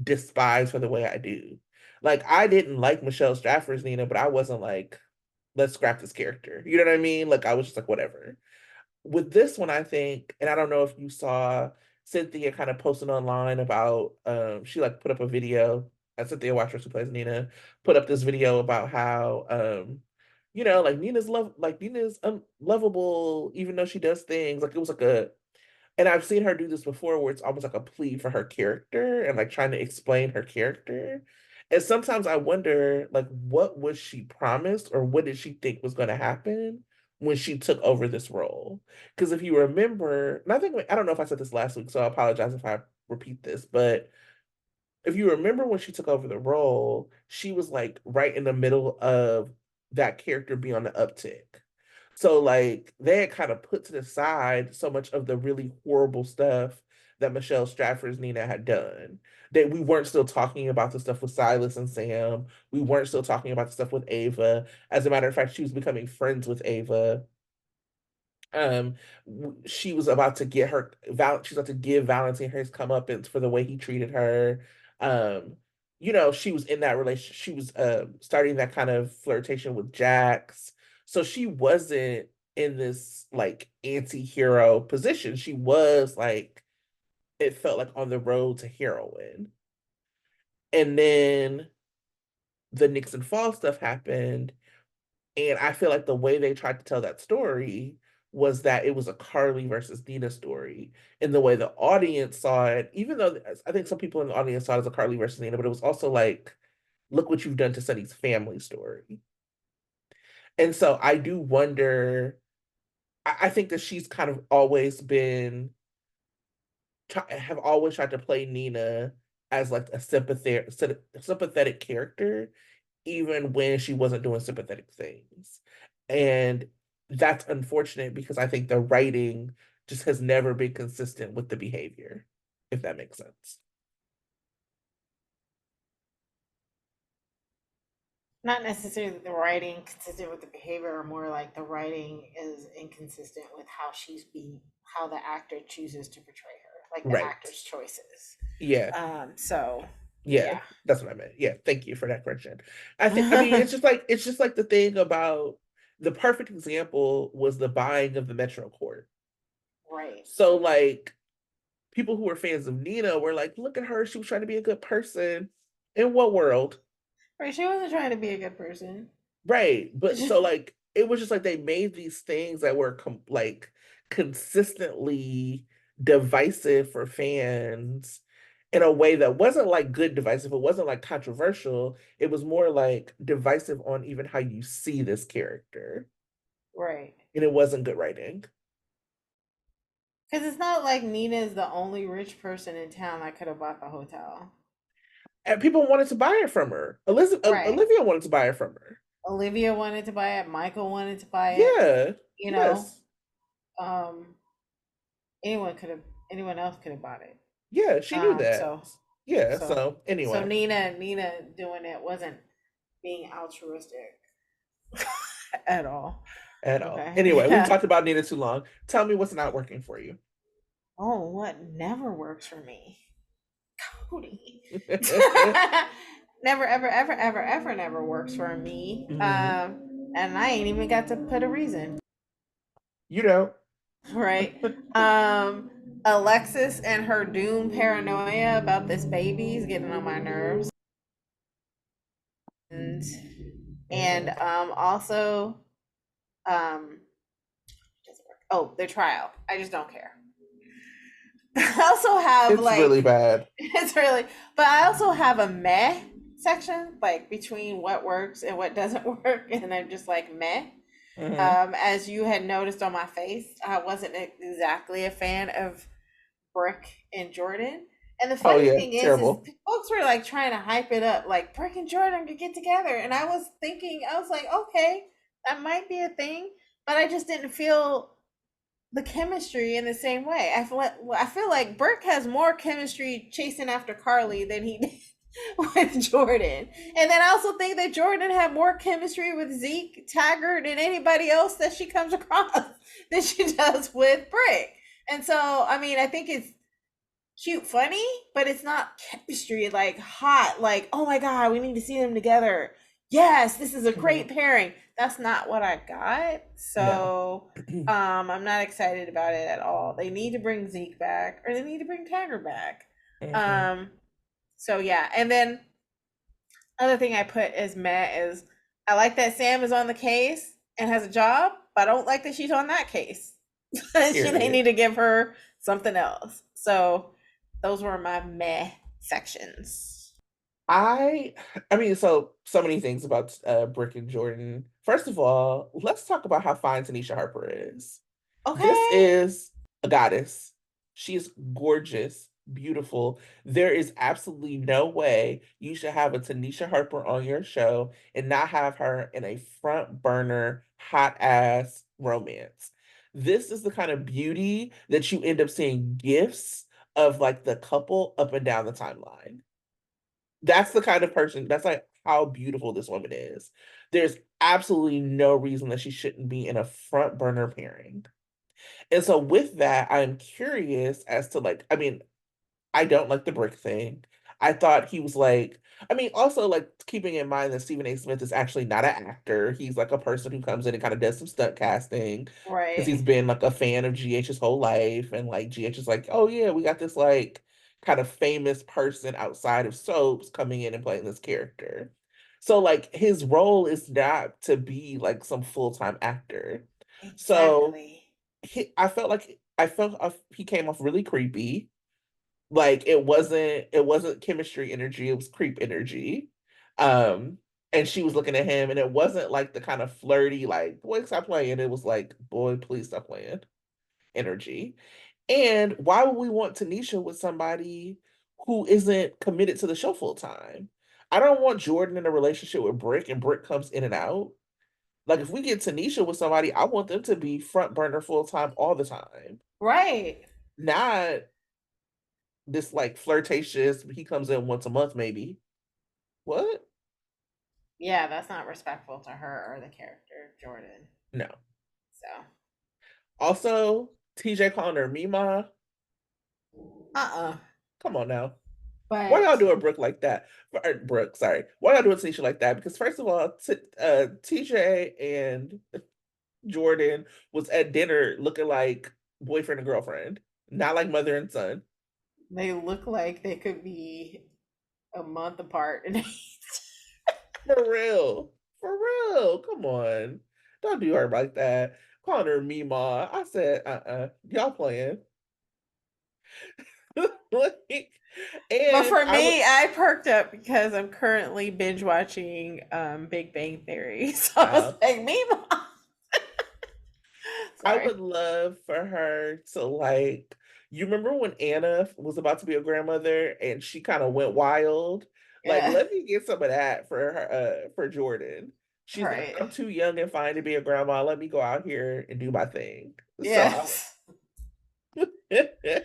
despise her the way I do. Like I didn't like Michelle Stratford's Nina, but I wasn't like, let's scrap this character. You know what I mean? Like I was just like, whatever. With this one, I think, and I don't know if you saw Cynthia kind of posting online about she like put up a video, Cynthia Watchers who plays Nina, put up this video about how like Nina's lovable even though she does things. Like it was like a, and I've seen her do this before where it's almost like a plea for her character and like trying to explain her character. And sometimes I wonder, like, what was she promised or what did she think was going to happen when she took over this role? Because if you remember, and I don't know if I said this last week, so I apologize if I repeat this, but if you remember when she took over the role, she was like right in the middle of that character being on the uptick. So like they had kind of put to the side so much of the really horrible stuff that Michelle Stratford's Nina had done. That we weren't still talking about the stuff with Silas and Sam. We weren't still talking about the stuff with Ava. As a matter of fact, she was becoming friends with Ava. um she was about to get her she's about to give Valentine his comeuppance for the way he treated her. um she was in that relationship, she was starting that kind of flirtation with Jax, so she wasn't in this like anti-hero position. She was like, it felt like on the road to heroine. And then the Nixon Falls stuff happened. And I feel like the way they tried to tell that story was that it was a Carly versus Nina story. And the way the audience saw it, even though I think some people in the audience saw it as a Carly versus Nina, but it was also like, look what you've done to Sunny's family story. And so I do wonder, I think that she's kind of always been, have always tried to play Nina as like a sympathetic character even when she wasn't doing sympathetic things. And that's unfortunate because I think the writing just has never been consistent with the behavior, if that makes sense. Not necessarily the writing consistent with the behavior, or more like the writing is inconsistent with how the actor chooses to portray her, like the Right. actor's choices. Yeah. So Yeah. yeah. That's what I meant. Yeah. Thank you for that correction. I mean, it's just like the thing about the perfect example was the buying of the Metro Court. Right. So like people who were fans of Nina were like, look at her, she was trying to be a good person. In what world? Right. She wasn't trying to be a good person. Right. But so like it was just like they made these things that were like consistently divisive for fans in a way that wasn't like good divisive. It wasn't like controversial. It was more like divisive on even how you see this character. Right. And it wasn't good writing. Because it's not like Nina is the only rich person in town that could have bought the hotel. And people wanted to buy it from her. Right. Olivia wanted to buy it from her. Olivia wanted to buy it. Michael wanted to buy it. Yeah. You know, Yes. um, anyone could have, anyone else could have bought it. Yeah, she knew Um, that. so, Yeah, so, so so anyway, Nina doing it wasn't being altruistic at all. at all. Okay. Anyway, we've Yeah. talked about Nina too long. Tell me what's not working for you. Oh, what never works for me? Cody. Never, ever, ever, ever, ever, never works for me. Mhm. And I ain't even got to put a reason, You know. right? Um, Alexis and her doom paranoia about this baby is getting on my nerves. And Mhm. also um oh, the trial. I just don't care. I also have It's really like bad. it's really, but I also have a meh section, like between what works and what doesn't work, and I'm just like meh. Hmm. As you had noticed on my face, I wasn't exactly a fan of Brooke and Jordan. And the Oh funny yeah, thing is terrible. folks were like trying to hype it up, like Brooke and Jordan could get together, and I was thinking, I was like, okay, that might be a thing, but I just didn't feel the chemistry in the same way. I feel like Burke has more chemistry chasing after Carly than he did with Jordan. And then I also think that Jordan had more chemistry with Zeke, Taggart, and anybody else that she comes across than she does with Brick. And so, I mean, I think it's cute, funny, but it's not chemistry like hot, like, oh my God, we need to see them together. Yes, this is a Hmm. great pairing. That's not what I got. No. So I'm not excited about it at all. They need to bring Zeke back or they need to bring Tagger back. Hmm. Um so yeah, and then other thing I put as Matt is I like that Sam is on the case and has a job, but I don't like that she's on that case. They Period. need to give her something else. So those were my meh sections. I I mean, so many things about Brick and Jordan. First of all, let's talk about how fine Tanisha Harper is. This Okay. is a goddess. She's gorgeous, beautiful. There is absolutely no way you should have a Tanisha Harper on your show and not have her in a front burner, hot ass romance. This is the kind of beauty that you end up seeing gifts of like the couple up and down the timeline. That's the kind of person, that's like how beautiful this woman is. There's absolutely no reason that she shouldn't be in a front burner pairing. And so with that, I'm curious as to like, I mean, I don't like the brick thing. I thought he was like, I mean, also like keeping in mind that Stephen A. Smith is actually not an actor. He's like a person who comes in and kind of does some stunt casting because he's Right. been like a fan of GH his whole life. And like GH is like, oh yeah, we got this like kind of famous person outside of soaps coming in and playing this character. So like his role is not to be like some full-time actor. So Exactly. I felt he came off really creepy. Like it wasn't chemistry energy, it was creep energy. Um and she was looking at him and it wasn't like the kind of flirty like boy stop playing. It was like boy please stop playing energy. And why would we want Tanisha with somebody who isn't committed to the show full time? I don't want Jordan in a relationship with Brick and Brick comes in and out. Like if we get Tanisha with somebody, I want them to be front burner full time all the time. Right. Not this like flirtatious, he comes in once a month maybe. What? Yeah, that's not respectful to her or the character, Jordan. No. So, Also, TJ calling her Mima. uh-uh. Come on now. Why y'all But do a Brooke like that? Brooke, sorry. Why y'all do a Tanisha like that? Because first of all, TJ and Jordan was at dinner looking like boyfriend and girlfriend, not like mother and son. they look like they could be a month apart. For real. For real. Come on. Don't do her like that. Calling her Mima. I said, y'all playing. Like, But and for I would me, I perked up because I'm currently binge watching Big Bang Theory. So I was uh, like, me, mom. I Sorry. would love for her to like you remember when Anna was about to be a grandmother and she kind of went wild? Like Yeah. let me get some of that for her for Jordan. She's like, Right. I'm too young and fine to be a grandma. Let me go out here and do my thing. So Yes. I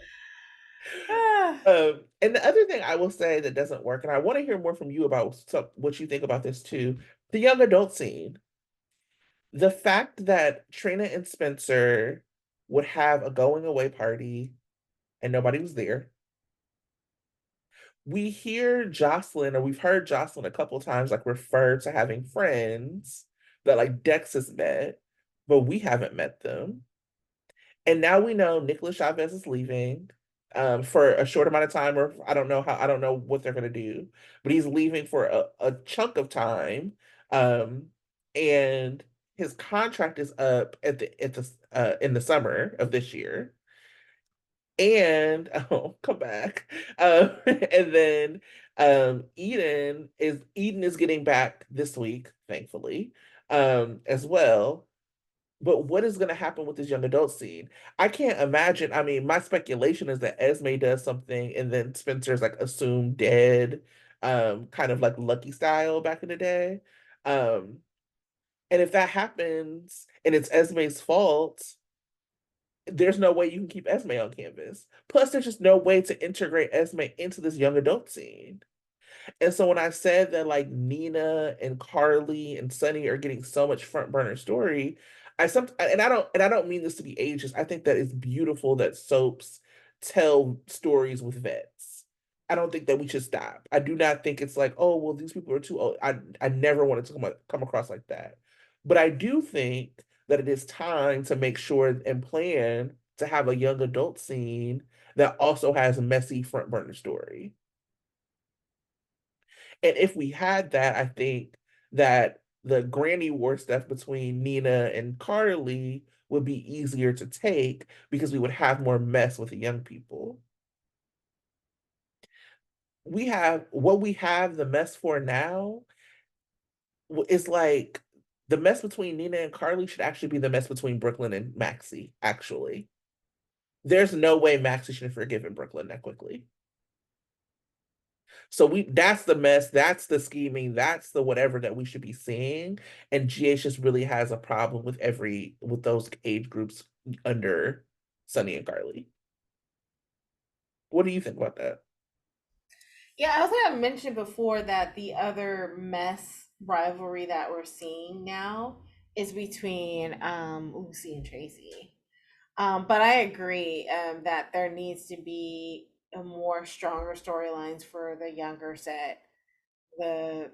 Ah. and the other thing I will say that doesn't work, and I want to hear more from you about what you think about this too, the young adult scene. The fact that Trina and Spencer would have a going away party and nobody was there. we hear Jocelyn, or we've heard Jocelyn a couple times, like refer to having friends that like Dex has met, but we haven't met them. And now we know Nicholas Chavez is leaving for a short amount of time, or I don't know what they're gonna do, but he's leaving for a chunk of time. Um, and his contract is up at the in the summer of this year. And oh, come back. And then Eden is getting back this week, thankfully, as well. But what is going to happen with this young adult scene? I can't imagine. I mean, my speculation is that Esme does something and then Spencer's like assumed dead, kind of like Lucky style back in the day. Um, and if that happens and it's Esme's fault, there's no way you can keep Esme on canvas. Plus, there's just no way to integrate Esme into this young adult scene. And so when I said that like Nina and Carly and Sunny are getting so much front burner story, I don't mean this to be ageist. I think that it's beautiful that soaps tell stories with vets. I don't think that we should stop. I do not think it's like, oh, well, these people are too old. I never wanted to come across like that. But I do think that it is time to make sure and plan to have a young adult scene that also has a messy front burner story. And if we had that, I think that the Granny War stuff between Nina and Carly would be easier to take because we would have more mess with the young people. We have what we have the mess for now is like the mess between Nina and Carly should actually be the mess between Brooklyn and Maxie, actually. There's no way Maxie should have forgiven Brooklyn that quickly. So we that's the mess, that's the scheming, that's the whatever that we should be seeing. And GH just really has a problem with with those age groups under Sunny and Carly. What do you think about that? Yeah, I was gonna mention before that the other mess rivalry that we're seeing now is between Lucy and Tracy. But I agree that there needs to be a more stronger storylines for the younger set, the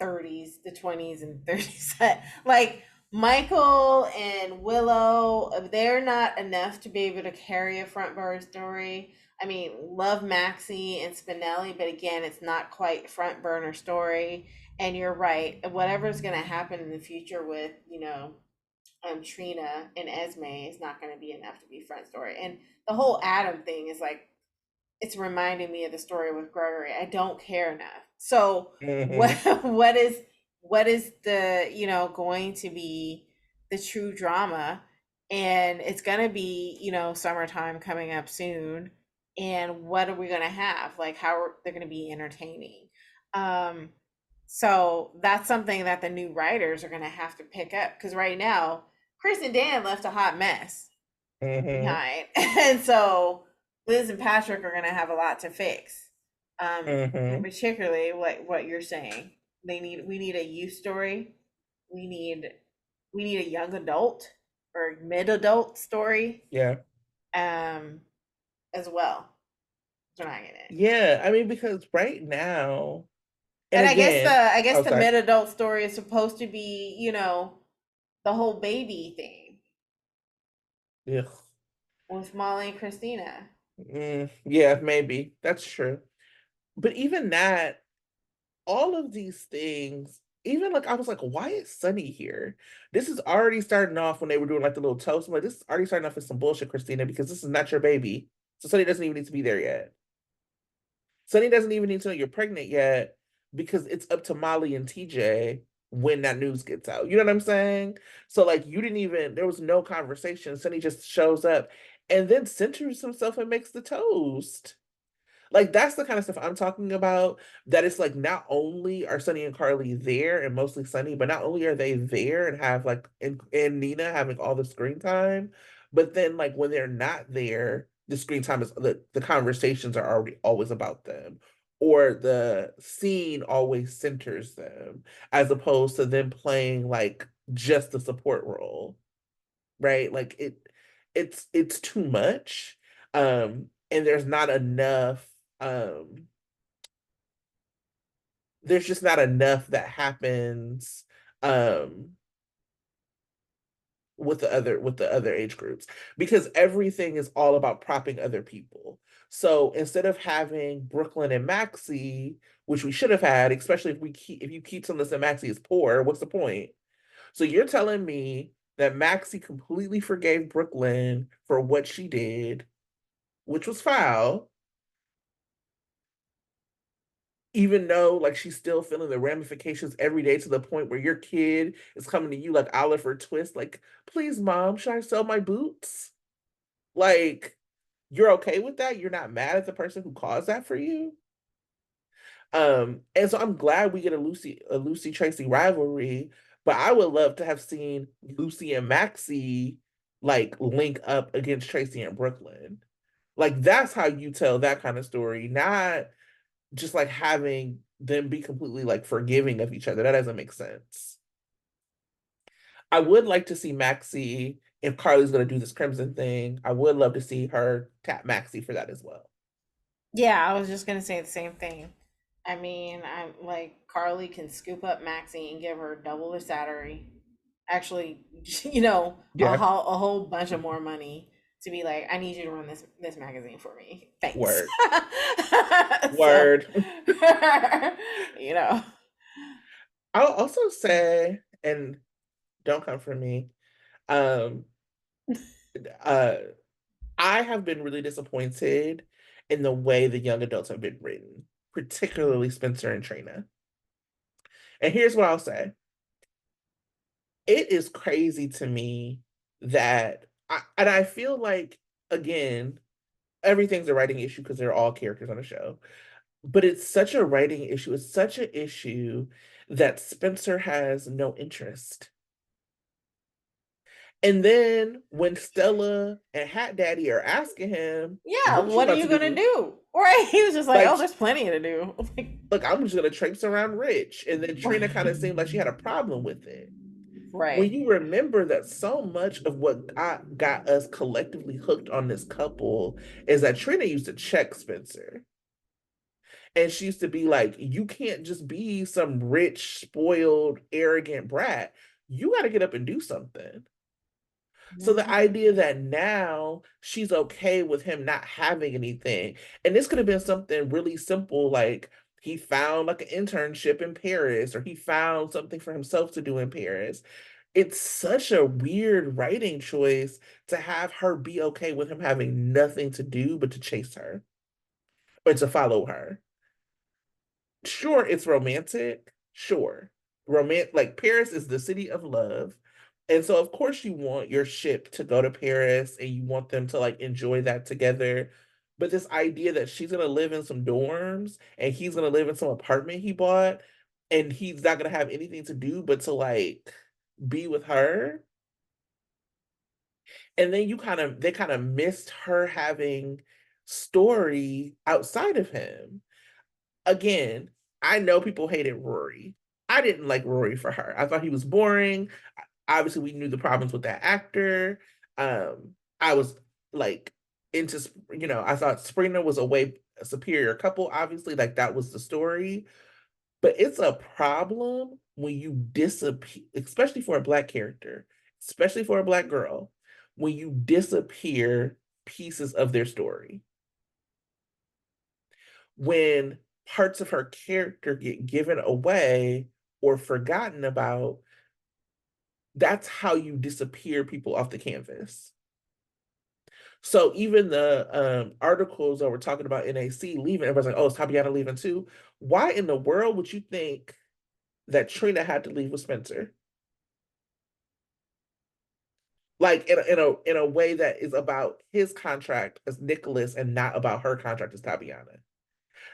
30s, the 20s and 30s set. Like Michael and Willow, they're not enough to be able to carry a front burner story. I mean, love Maxie and Spinelli, but again, it's not quite front burner story. And you're right. Whatever's going to happen in the future with, Trina and Esme is not going to be enough to be front story. And the whole Adam thing is like it's reminding me of the story with Gregory. I don't care enough. So what Hmm. what is the going to be the true drama? And it's gonna be summertime coming up soon. And what are we gonna have? Like how are they gonna be entertaining? Um, so that's something that the new writers are gonna have to pick up because right now Chris and Dan left a hot mess Hmm. behind. And so Liz and Patrick are gonna have a lot to fix. And Hmm. particularly what you're saying. We need a youth story. We need we need a young adult or mid adult story Yeah. um as well. That's what I get it. Yeah. I mean, because right now, and And again, I guess oh, the sorry. mid adult story is supposed to be, the whole baby thing Ugh. with Molly and Christina. Yeah, maybe. That's true. But even that, all of these things, even like I was like, why is Sunny here? This is already starting off when they were doing like the little toast. I'm like, this is already starting off with some bullshit, Christina, because this is not your baby. So Sunny doesn't even need to be there yet. Sunny doesn't even need to know you're pregnant yet because it's up to Molly and TJ when that news gets out. You know what I'm saying? So like you didn't even there was no conversation. Sunny just shows up and then centers himself and makes the toast. Like that's the kind of stuff I'm talking about. That it's like not only are Sunny and Carly there and mostly Sunny, but not only are they there and have like and Nina having all the screen time, but then like when they're not there, the screen time is the conversations are already always about them. Or the scene always centers them as opposed to them playing like just the support role, right? Like it's too much. And there's not enough um there's just not enough that happens um with the other age groups because everything is all about propping other people. So instead of having Brooklyn and Maxie, which we should have had, especially if you keep someone and Maxie is poor, what's the point? So you're telling me that Maxie completely forgave Brooklyn for what she did, which was foul, even though like she's still feeling the ramifications every day to the point where your kid is coming to you like Oliver Twist, like, please, mom, should I sell my boots? Like, you're okay with that? You're not mad at the person who caused that for you? And so I'm glad we get a Lucy Tracy rivalry, but I would love to have seen Lucy and Maxie like link up against Tracy and Brooklyn. Like that's how you tell that kind of story, not just like having them be completely like forgiving of each other. That doesn't make sense. I would like to see Maxie if Carly's gonna do this Crimson thing. I would love to see her tap Maxie for that as well. Yeah, I was just gonna say the same thing. I mean, I'm like Carly can scoop up Maxie and give her double her salary. Actually, Yeah, a whole bunch of more money to be like, I need you to run this magazine for me. Thanks. word, So, word. you know, I'll also say, and don't come for me. Um, uh, I have been really disappointed in the way the young adults have been written, particularly Spencer and Trina. And here's what I'll say: it is crazy to me that, and I feel like again, everything's a writing issue because they're all characters on the show. But it's such a writing issue. It's such an issue that Spencer has no interest. And then when Stella and Hat Daddy are asking him, yeah, what you what are about you to gonna do? do? Right? He was just like, oh, Like, there's plenty to do. Like, look, I'm just gonna traipse around Rich. And then Trina kind of seemed like she had a problem with it. When right. you remember that so much of what got us collectively hooked on this couple is that Trina used to check Spencer. And she used to be like, you can't just be some rich, spoiled, arrogant brat. You got to get up and do something. So the Mhm. idea that now she's okay with him not having anything, and this could have been something really simple, like he found like an internship in Paris, or he found something for himself to do in Paris. It's such a weird writing choice to have her be okay with him having nothing to do but to chase her or to follow her. Sure, it's romantic. Sure. Like Paris is the city of love. And so of course you want your ship to go to Paris and you want them to like enjoy that together. But this idea that she's gonna live in some dorms and he's gonna live in some apartment he bought and he's not gonna have anything to do but to like be with her. And then they kind of missed her having story outside of him. Again, I know people hated Rory. I didn't like Rory for her. I thought he was boring. Obviously, we knew the problems with that actor. I was like into, I thought Sprina was a way superior couple. Obviously, like that was the story. But it's a problem when you disappear, especially for a black character, especially for a black girl, when you disappear pieces of their story. When parts of her character get given away or forgotten about, that's how you disappear people off the canvas. So even the articles that were talking about NAC leaving, everybody's like, oh, is Tabiana leaving too? Why in the world would you think that Trina had to leave with Spencer? Like in a way that is about his contract as Nicholas and not about her contract as Tabiana.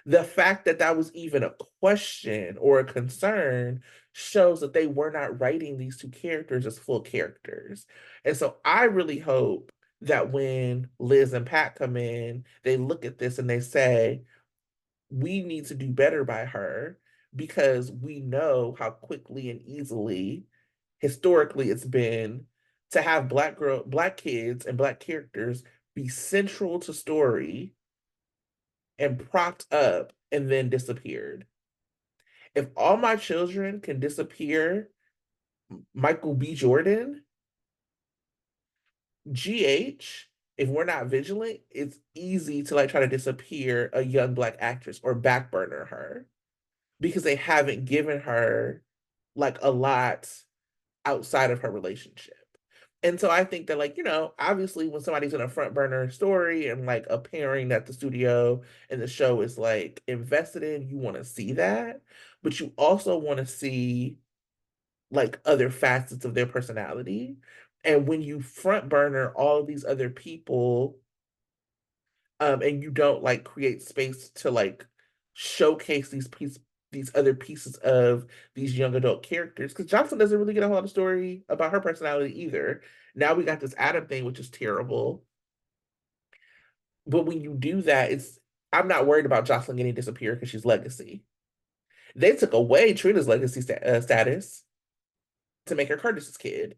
The fact that that was even a question or a concern shows that they were not writing these two characters as full characters. And so I really hope that when Liz and Pat come in, they look at this and they say, we need to do better by her because we know how quickly and easily historically it's been to have black kids and black characters be central to story and propped up and then disappeared. If all my children can disappear Michael B. Jordan, GH, if we're not vigilant, it's easy to like try to disappear a young black actress or backburner her because they haven't given her like a lot outside of her relationship. And so I think that, like, obviously when somebody's in a front burner story and like a pairing that the studio and the show is like invested in, you want to see that, but you also want to see like other facets of their personality. And when you front burner all of these other people, and you don't like create space to like showcase these other pieces of these young adult characters, because Johnson doesn't really get a whole lot of story about her personality either. Now we got this Adam thing, which is terrible. But when you do that, I'm not worried about Jocelyn getting disappeared because she's legacy. They took away Trina's legacy status to make her Curtis's kid.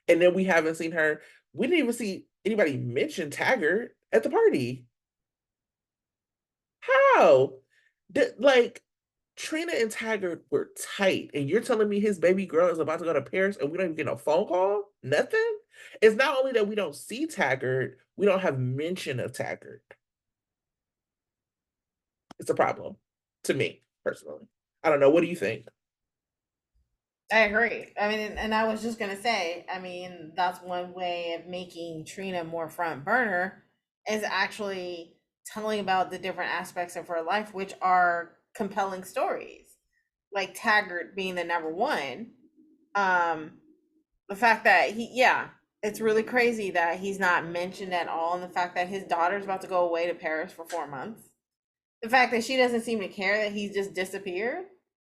And then we haven't seen her. We didn't even see anybody mention Taggart at the party. How? Like, Trina and Taggart were tight, and you're telling me his baby girl is about to go to Paris and we don't even get a phone call? Nothing? It's not only that we don't see Taggart, we don't have mention of Taggart. It's a problem to me, personally. I don't know. What do you think? I agree. I mean, and I was just gonna say, I mean, that's one way of making Trina more front burner is actually telling about the different aspects of her life, which are compelling stories. Like Taggart being the number one. Um, the fact that it's really crazy that he's not mentioned at all, and the fact that his daughter's about to go away to Paris for 4 months. The fact that she doesn't seem to care that he's just disappeared.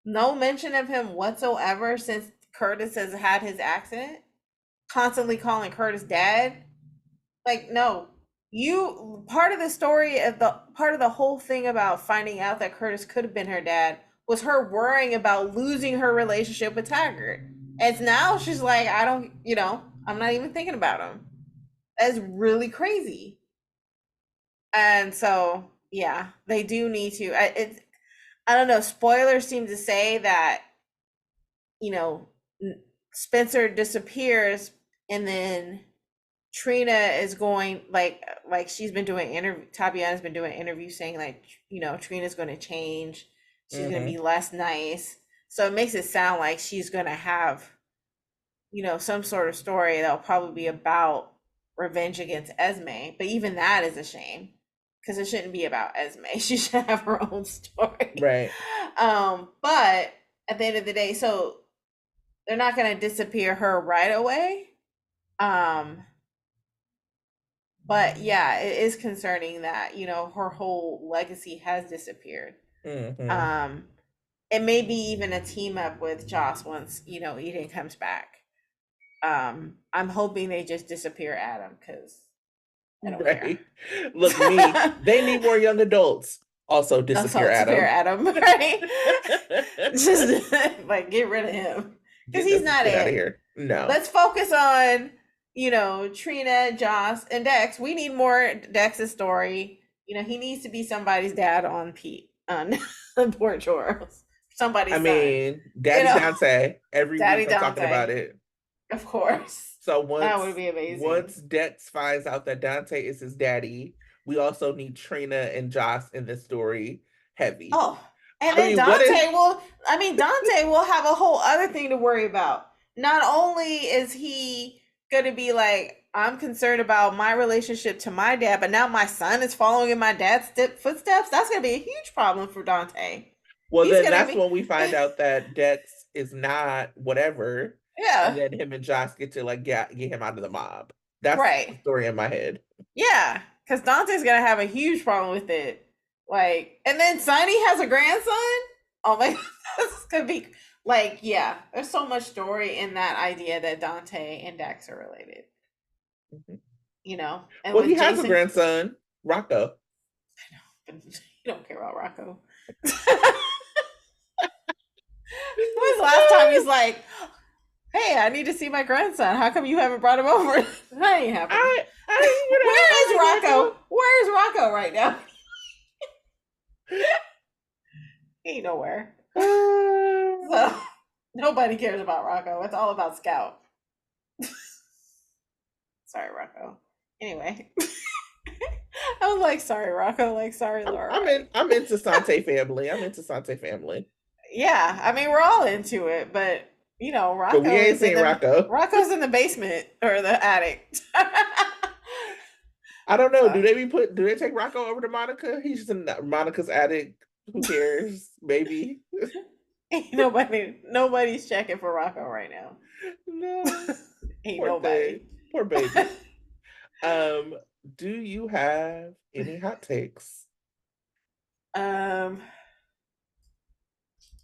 No mention of him whatsoever since Curtis has had his accident. Constantly calling Curtis dad. Like, no. You part of the story of the part of the whole thing about finding out that Curtis could have been her dad was her worrying about losing her relationship with Taggart. And now she's like, I don't, I'm not even thinking about him. That's really crazy. And so, yeah, they do need to. I don't know. Spoilers seem to say that you know Spencer disappears, and then Trina is going like she's been doing interview. Tabiana's been doing interviews saying like Trina's going to change. She's going to Mm-hmm. be less nice. So it makes it sound like she's going to have some sort of story that'll probably be about revenge against Esme. But even that is a shame because it shouldn't be about Esme. She should have her own story. Right. But at the end of the day, so they're not going to disappear her right away. Um, but yeah, it is concerning that her whole legacy has disappeared. Mm-hmm. Um, it may be even a team up with Joss once Eden comes back. I'm hoping they just disappear Adam because I don't care. Right. Look, they need more young adults. Also disappear Also disappear Adam. Adam, right? Just like get rid of him because he's not Get out of it. here. No. Let's focus on Trina, Joss, and Dex. We need more Dex's story. He needs to be somebody's dad on Pete on Port Charles. I Somebody's son. mean, Daddy Dante, every Daddy week I'm talking about Dante, it. of course. So That once would be amazing. once Dex finds out that Dante is his daddy, we also need Trina and Joss in this story heavy. Oh, and I then mean, what if Dante will have a whole other thing to worry about. Not only is he going to be like, I'm concerned about my relationship to my dad, but now my son is following in my dad's footsteps. That's going to be a huge problem for Dante. well He's then going to that's be, when we find out that Dex is not whatever, and yeah, then him and Joss get to like get him out of the mob. That's the right. story in my head. Yeah, because Dante's going to have a huge problem with it. Like, and then Sonny has a grandson. Oh my, this could be like, yeah, there's so much story in that idea that Dante and Dax are related, Mhm. and Well, he with has a Jason, grandson, Rocco. you don't care about Rocco. When's the last time he's like, hey, I need to see my grandson. How come you haven't brought him over? That ain't happening. I Where is like Rocco? Where is Rocco right now? He ain't nowhere. Uh, So nobody cares about Rocco. It's all about Scout. Sorry, Rocco. Anyway, I was like, sorry, Rocco. Like, sorry, Laura. Right? I'm into Sante family. I'm into Sante family. Yeah, I mean, we're all into it, but But we ain't seen Rocco. Rocco's in the basement or the attic. I don't know. So Do they take Rocco over to Monica? He's just in Monica's attic. Who cares? Maybe. ain't nobody's checking for Rocco right now. No. Ain't Poor thing. nobody. Poor baby. Um, do you have any hot takes? um,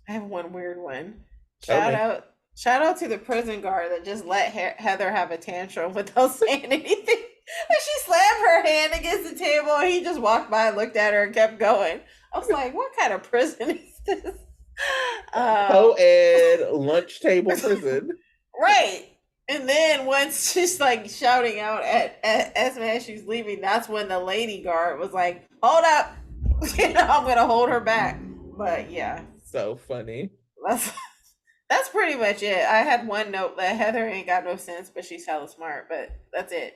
I have one weird one. Tell Shout me. out, shout out to the prison guard that just let Heather have a tantrum without saying anything. Like she slammed her hand against the table, and he just walked by, looked at her, and kept going. I was like, "What kind of prison is this?" Um, Co-ed lunch table prison. right. And then once she's like shouting out at Esme as she's leaving, that's when the lady guard was like, "Hold up, I'm gonna hold her back." But yeah, So funny. that's that's pretty much it. I had one note that Heather ain't got no sense, but she's hella smart. But that's it.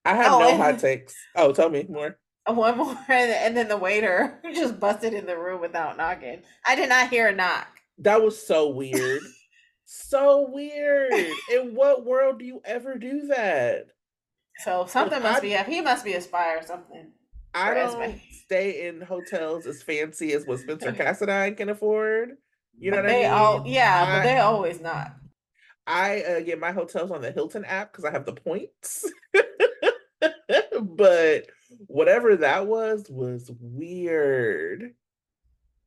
I have Oh, no hot takes. Oh, tell me more. and one more, and then the waiter just busted in the room without knocking. I did not hear a knock. That was so weird. So weird. In what world do you ever do that? So Because something must be up. He must be a spy or something for I Esme. don't stay in hotels as fancy as what Spencer Cassadine can afford. You know But what I they all, mean? yeah, but they always not. I get my hotels on the Hilton app because I have the points. But whatever that was weird.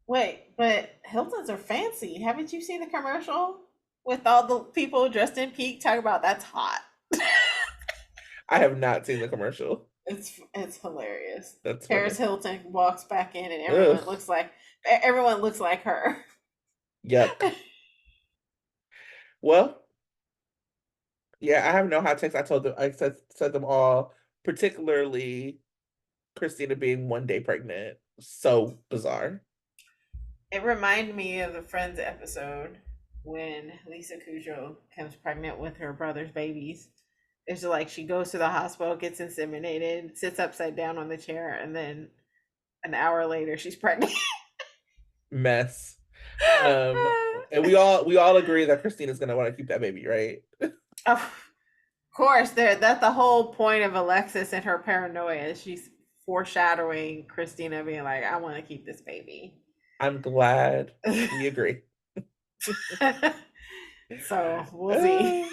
Wait, but Hiltons are fancy. Haven't you seen the commercial with all the people dressed in pink talking about that's hot? I have not seen the commercial. It's hilarious. That's Paris funny. Hilton walks back in and Ugh, everyone looks like her. yuck. Well, yeah, I have no hot takes. I said them all, particularly Christina being 1 day pregnant. So bizarre. It reminded me of the Friends episode when Lisa Kudrow becomes pregnant with her brother's babies. It's like she goes to the hospital, gets inseminated, sits upside down on the chair, and then an hour later she's pregnant. Mess. And we all agree that Christina's gonna want to keep that baby, right? Of course, that's the whole point of Alexis and her paranoia. She's foreshadowing Christina being like, "I want to keep this baby." I'm glad we agree. So we'll see.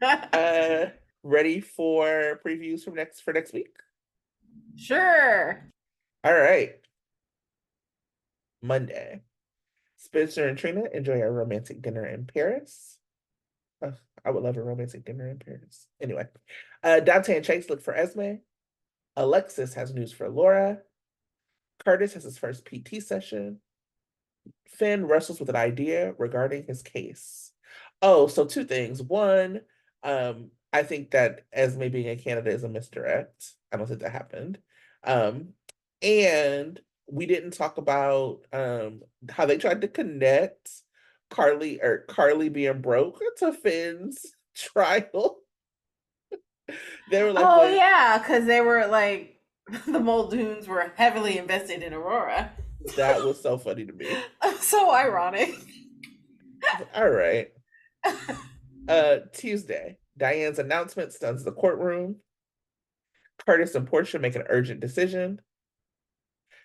Uh, uh, ready for previews for next week? Sure. All right. Monday. Spencer and Trina enjoy a romantic dinner in Paris. Ugh, I would love a romantic dinner in Paris. Anyway, Dante and Chase look for Esme. Alexis has news for Laura. Curtis has his first PT session. Finn wrestles with an idea regarding his case. Oh, so two things. One, I think that Esme being a candidate is a misdirect. I don't think that happened. Um, and we didn't talk about how they tried to connect Carly being broke to Finn's trial. They were like, Oh when yeah, because they were like the Muldoons were heavily invested in Aurora. that was so funny to me. So ironic. All right. Tuesday. Diane's announcement stuns the courtroom. Curtis and Portia make an urgent decision.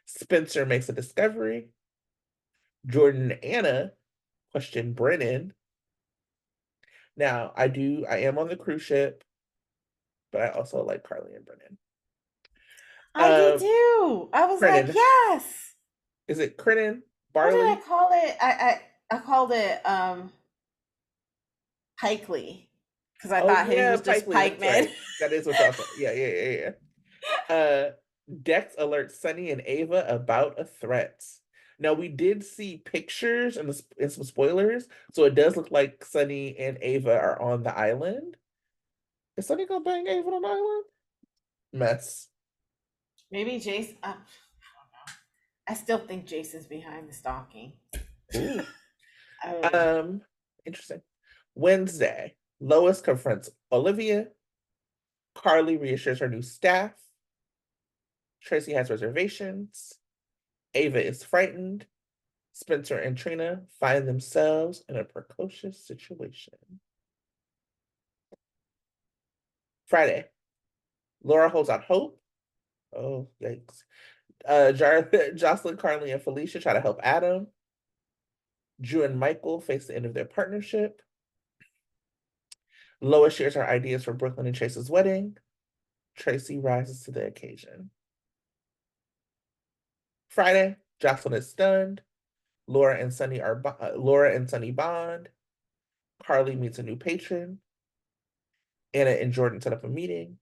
Spencer makes a discovery. Jordan and Anna question Brennan. Now, I am on the cruise ship, but I also like Carly and Brennan. I did Um, too. I was like, Brennan, yes. is it Crennan? What did I Barley? call it? I called it Pikely because I Oh thought he yeah, was just Pikely, that's Pikeman. right. That is what y'all call. Yeah. Dex alerts Sunny and Ava about a threat. Now we did see pictures and some spoilers, so it does look like Sunny and Ava are on the island. Is Sunny gonna bang Ava on the island? Mess. Maybe Jason. I still think Jason's behind the stalking. Ooh. Um, Um, Interesting. Wednesday, Lois confronts Olivia. Carly reassures her new staff. Tracy has reservations. Ava is frightened. Spencer and Trina find themselves in a precocious situation. Friday, Laura holds out hope. Oh, yikes. Jocelyn, Carly, and Felicia try to help Adam. Drew and Michael face the end of their partnership. Lois shares her ideas for Brooklyn and Chase's wedding. Tracy rises to the occasion. Friday, Jocelyn is stunned. Laura and Sunny bond. Carly meets a new patron. Anna and Jordan set up a meeting.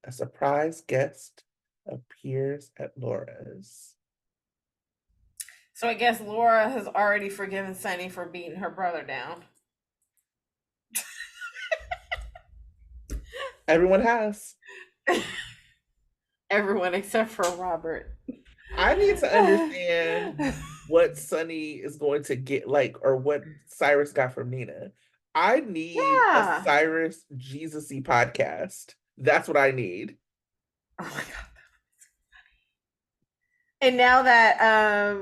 A surprise guest appears at Laura's. so I guess Laura has already forgiven Sunny for beating her brother down. Everyone has. Everyone except for Robert. I need to understand what Sunny is going to get, like, or what Cyrus got from Nina. I need a Yeah. Cyrus Jesus-y podcast. That's what I need. Oh my god. And now that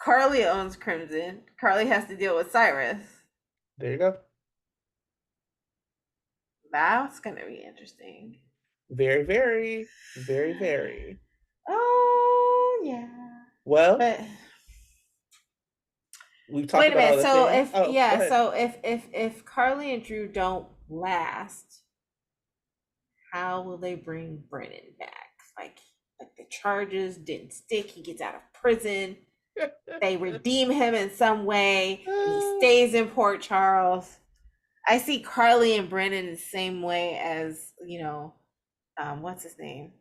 Carly owns Crimson, Carly has to deal with Cyrus. There you go. That's gonna be interesting. Very, very, very, very. Oh yeah. Well, But we've talked wait a about all minute. the So things. if Oh, go yeah, ahead. so if Carly and Drew don't last, how will they bring Brennan back? Like the charges didn't stick. He gets out of prison. They redeem him in some way, and he stays in Port Charles. I see Carly and Brennan the same way as what's his name,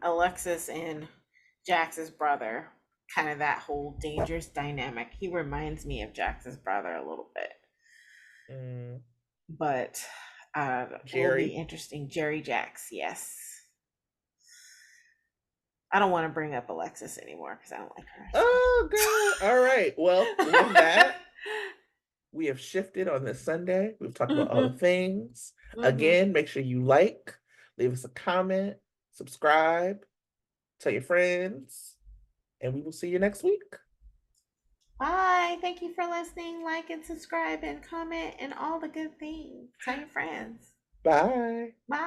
Alexis and Jax's brother. Kind of that whole dangerous dynamic. He reminds me of Jax's brother a little bit, Mm, but will be Jerry. interesting. Jerry Jax, yes. I don't want to bring up Alexis anymore because I don't like her. Oh, God. All right. Well, with that, we have shifted on this Sunday. We've talked about all the Mm-hmm. things. Mm-hmm. Again, make sure you like, leave us a comment, subscribe, tell your friends, and we will see you next week. Bye. Thank you for listening. Like and subscribe and comment and all the good things. Tell your friends. Bye. Bye.